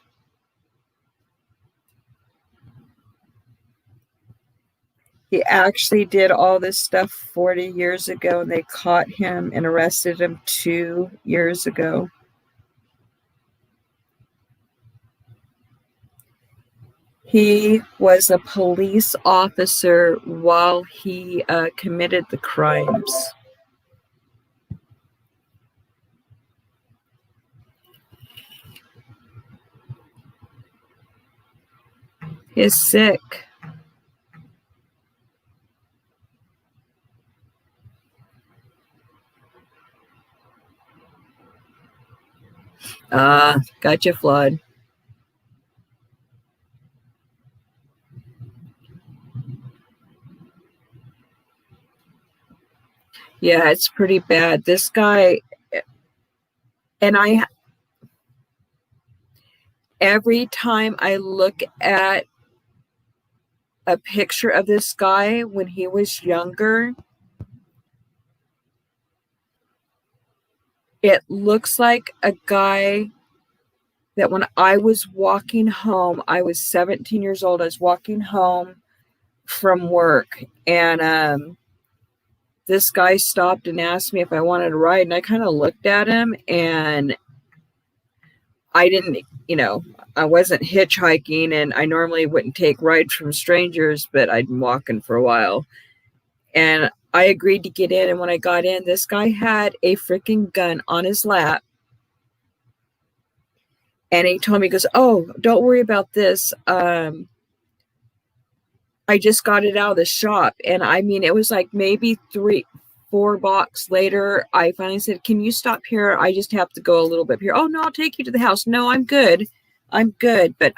He actually did all this stuff 40 years ago, and they caught him and arrested him 2 years ago. He was a police officer while he committed the crimes. He's sick. Gotcha, Flood. Yeah, it's pretty bad. This guy, and every time I look at a picture of this guy when he was younger, it looks like a guy that when I was walking home, I was 17 years old. I was walking home from work, and this guy stopped and asked me if I wanted a ride, and I kind of looked at him, and I didn't, I wasn't hitchhiking, and I normally wouldn't take rides from strangers, but I'd been walking for a while. And I agreed to get in, and when I got in, this guy had a freaking gun on his lap. And he told me, he goes, "Oh, don't worry about this. I just got it out of the shop." And I mean, it was like maybe 4 blocks later, I finally said, "Can you stop here? I just have to go a little bit here." "Oh, no, I'll take you to the house." "No, I'm good. I'm good." But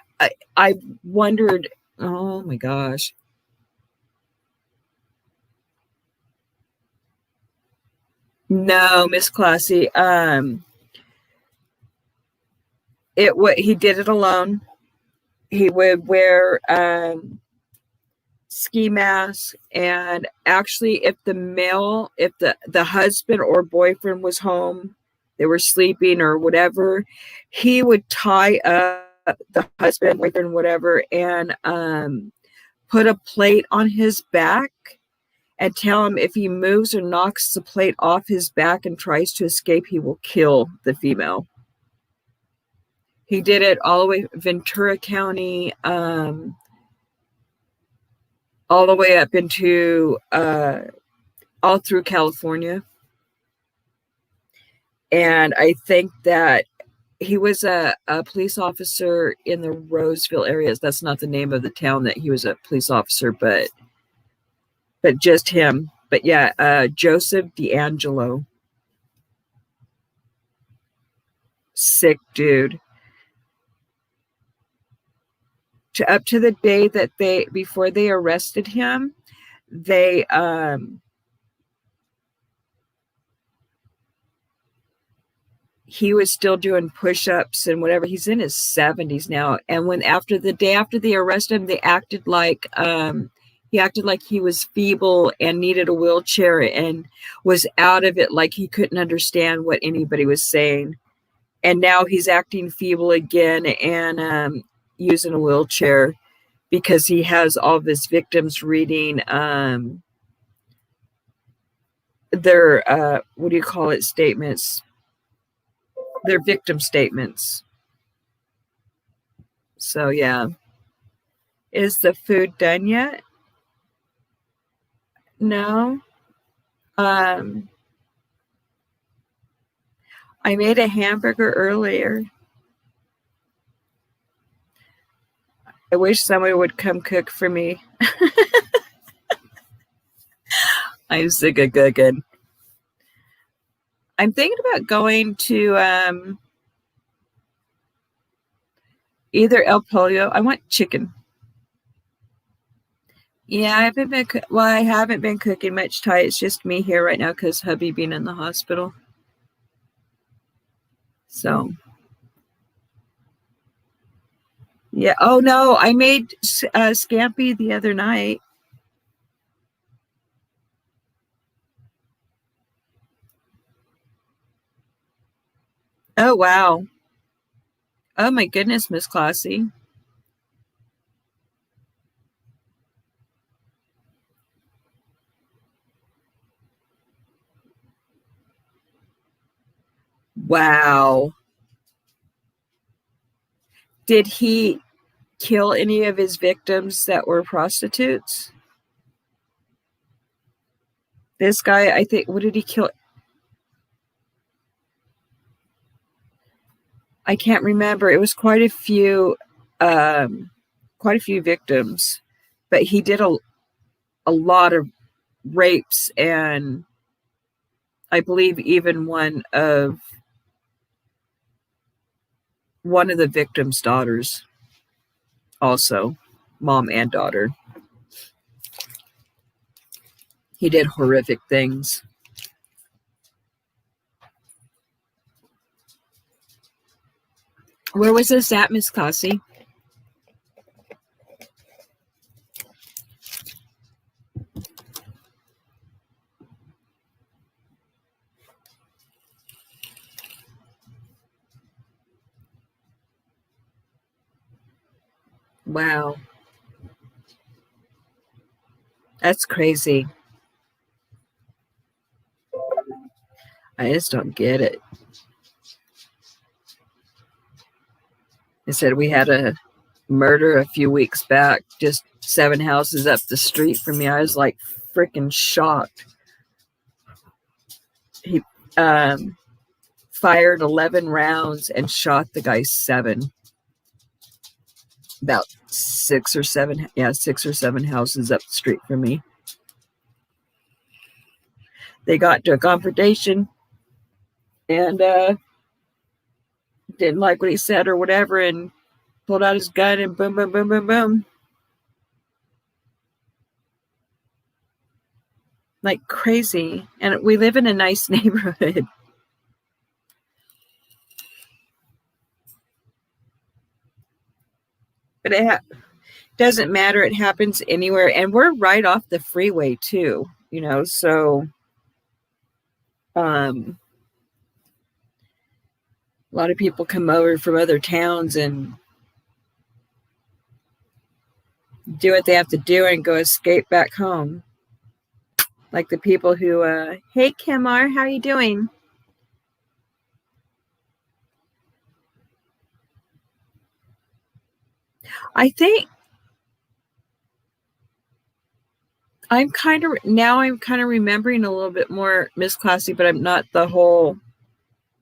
I wondered, oh my gosh. No, Miss Classy. He did it alone. He would wear ski mask, and actually if the husband or boyfriend was home, they were sleeping or whatever, he would tie up the husband, boyfriend, whatever, and put a plate on his back and tell him if he moves or knocks the plate off his back and tries to escape, he will kill the female. He did it all the way Ventura County, all the way up into all through California. And I think that he was a police officer in the Roseville areas. That's not the name of the town that he was a police officer, but just him. But yeah, Joseph DeAngelo. Sick dude. Up to the day that before they arrested him, they he was still doing push-ups and whatever. He's in his 70s now, and after the day after they arrested him, they acted like He acted like he was feeble and needed a wheelchair and was out of it, like he couldn't understand what anybody was saying. And now he's acting feeble again and using a wheelchair because he has all of his victims reading their what do you call it, statements, their victim statements. So yeah. Is the food done yet? No. I made a hamburger earlier. I wish somebody would come cook for me. I'm sick of cooking. I'm thinking about going to either El Pollo. I want chicken. Yeah, I haven't been cooking much, Ty. It's just me here right now because hubby being in the hospital. So, yeah. Oh no, I made scampi the other night. Oh wow. Oh my goodness, Miss Classy. Wow. Did he kill any of his victims that were prostitutes? This guy, I think, what did he kill? I can't remember. It was quite a few victims, but he did a lot of rapes, and I believe even one of the victims' daughters, also, mom and daughter. He did horrific things. Where was this at, Miss Classy? Wow. That's crazy. I just don't get it. They said we had a murder a few weeks back, just 7 houses up the street from me. I was like freaking shocked. He fired 11 rounds and shot the guy 7. About 6 or 7, 6 or 7 houses up the street from me. They got into a confrontation and didn't like what he said or whatever, and pulled out his gun and boom, boom, boom, boom, boom. Like crazy. And we live in a nice neighborhood. But it doesn't matter. It happens anywhere. And we're right off the freeway too, so a lot of people come over from other towns and do what they have to do and go escape back home. Like the people who, hey, Kimar, how are you doing? I think I'm kind of remembering a little bit more, Miss Classy, but I'm not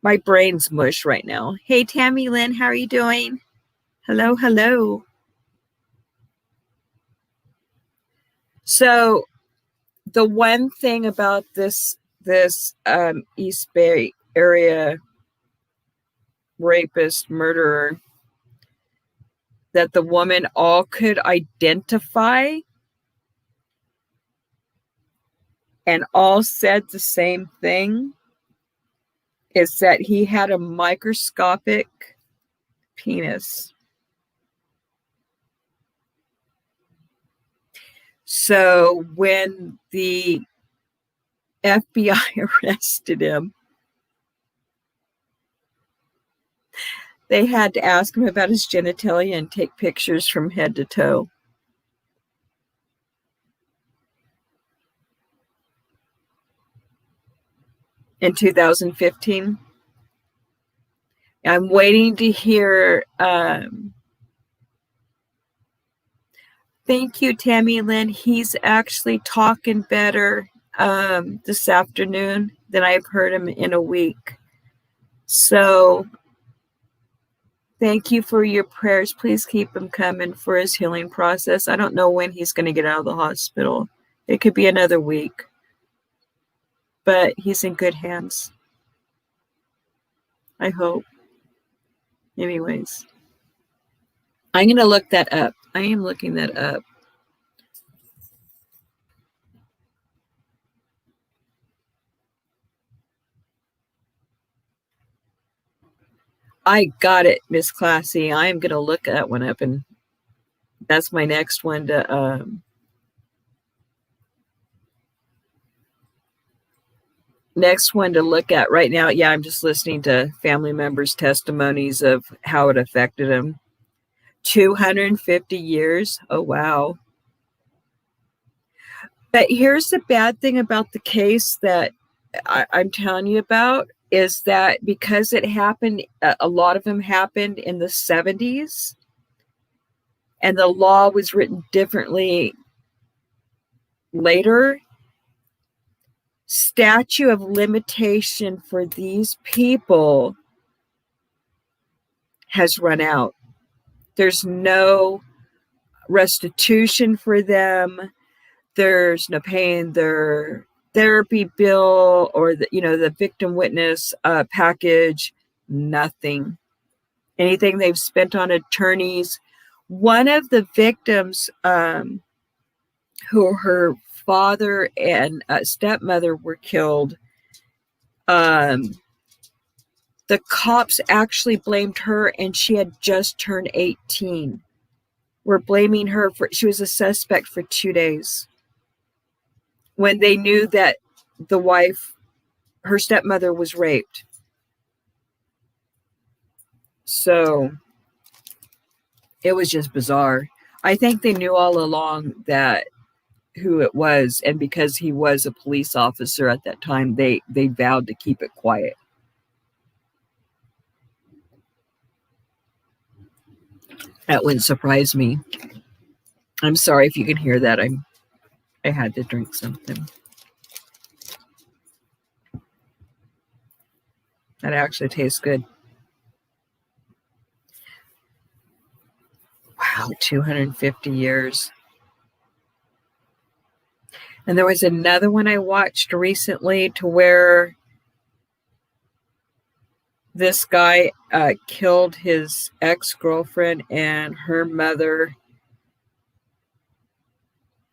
my brain's mush right now. Hey, Tammy Lynn, how are you doing? Hello, hello. So the one thing about this East Bay area rapist murderer that the woman all could identify and all said the same thing is that he had a microscopic penis. So when the FBI arrested him, they had to ask him about his genitalia and take pictures from head to toe. In 2015. I'm waiting to hear. Thank you, Tammy Lynn. He's actually talking better this afternoon than I've heard him in a week. So thank you for your prayers. Please keep him coming for his healing process. I don't know when he's going to get out of the hospital. It could be another week. But he's in good hands. I hope. Anyways. I'm going to look that up. I am looking that up. I got it, Miss Classy. I am going to look that one up, and that's my next one to look at right now. Yeah, I'm just listening to family members' testimonies of how it affected them. 250 years. Oh, wow. But here's the bad thing about the case that I'm telling you about is that because it happened, a lot of them happened in the 70s, and the law was written differently later. Statute of limitation for these people has run out. There's no restitution for them. There's no paying their therapy bill or the victim witness package. Nothing. Anything they've spent on attorneys. One of the victims, who her father and stepmother were killed, the cops actually blamed her, and she had just turned 18. We're blaming her she was a suspect for 2 days when they knew that the wife, her stepmother, was raped. So it was just bizarre. I think they knew all along that who it was, and because he was a police officer at that time, they vowed to keep it quiet. That wouldn't surprise me. I'm sorry if you can hear that. I had to drink something. That actually tastes good. Wow, 250 years. And there was another one I watched recently to where this guy killed his ex-girlfriend and her mother.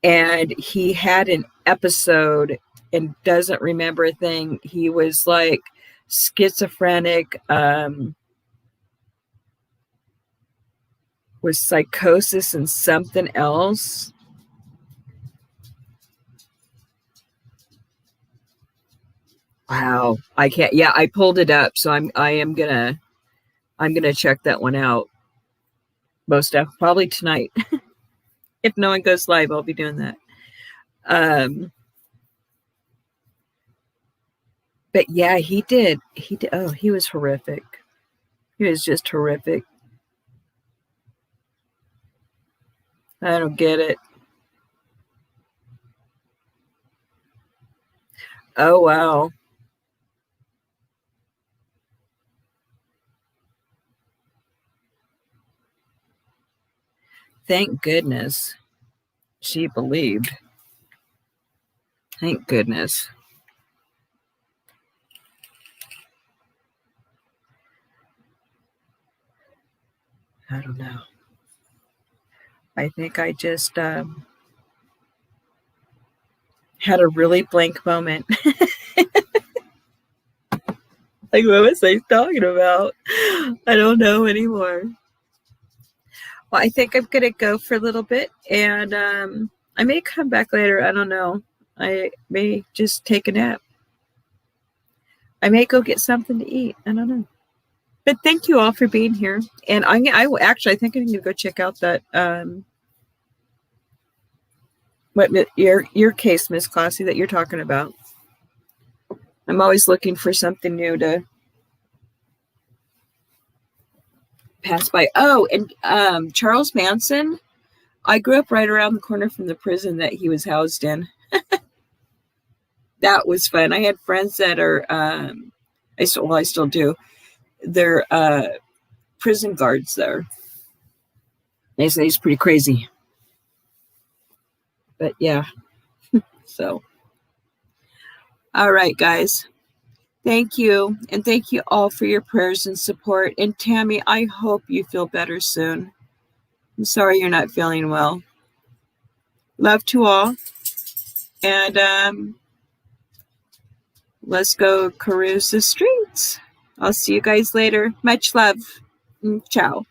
And he had an episode and doesn't remember a thing. He was like schizophrenic, with psychosis and something else. Wow. I can't. Yeah, I pulled it up, so I'm gonna check that one out. Most definitely, probably tonight. If no one goes live, I'll be doing that. But yeah, he did. Oh, he was horrific. He was just horrific. I don't get it. Oh, wow. Thank goodness she believed. Thank goodness. I don't know. I think I just had a really blank moment. Like, what was I talking about? I don't know anymore. Well, I think I'm going to go for a little bit, and I may come back later. I don't know. I may just take a nap. I may go get something to eat. I don't know. But thank you all for being here. And I think I'm going to go check out that what your case, Miss Classy, that you're talking about. I'm always looking for something new to pass by. Oh, and Charles Manson. I grew up right around the corner from the prison that he was housed in. That was fun. I had friends that are, I still do. They're prison guards there. They say he's pretty crazy. But yeah. So. All right, guys. Thank you. And thank you all for your prayers and support. And Tammy, I hope you feel better soon. I'm sorry you're not feeling well. Love to all. And let's go cruise the streets. I'll see you guys later. Much love. Ciao.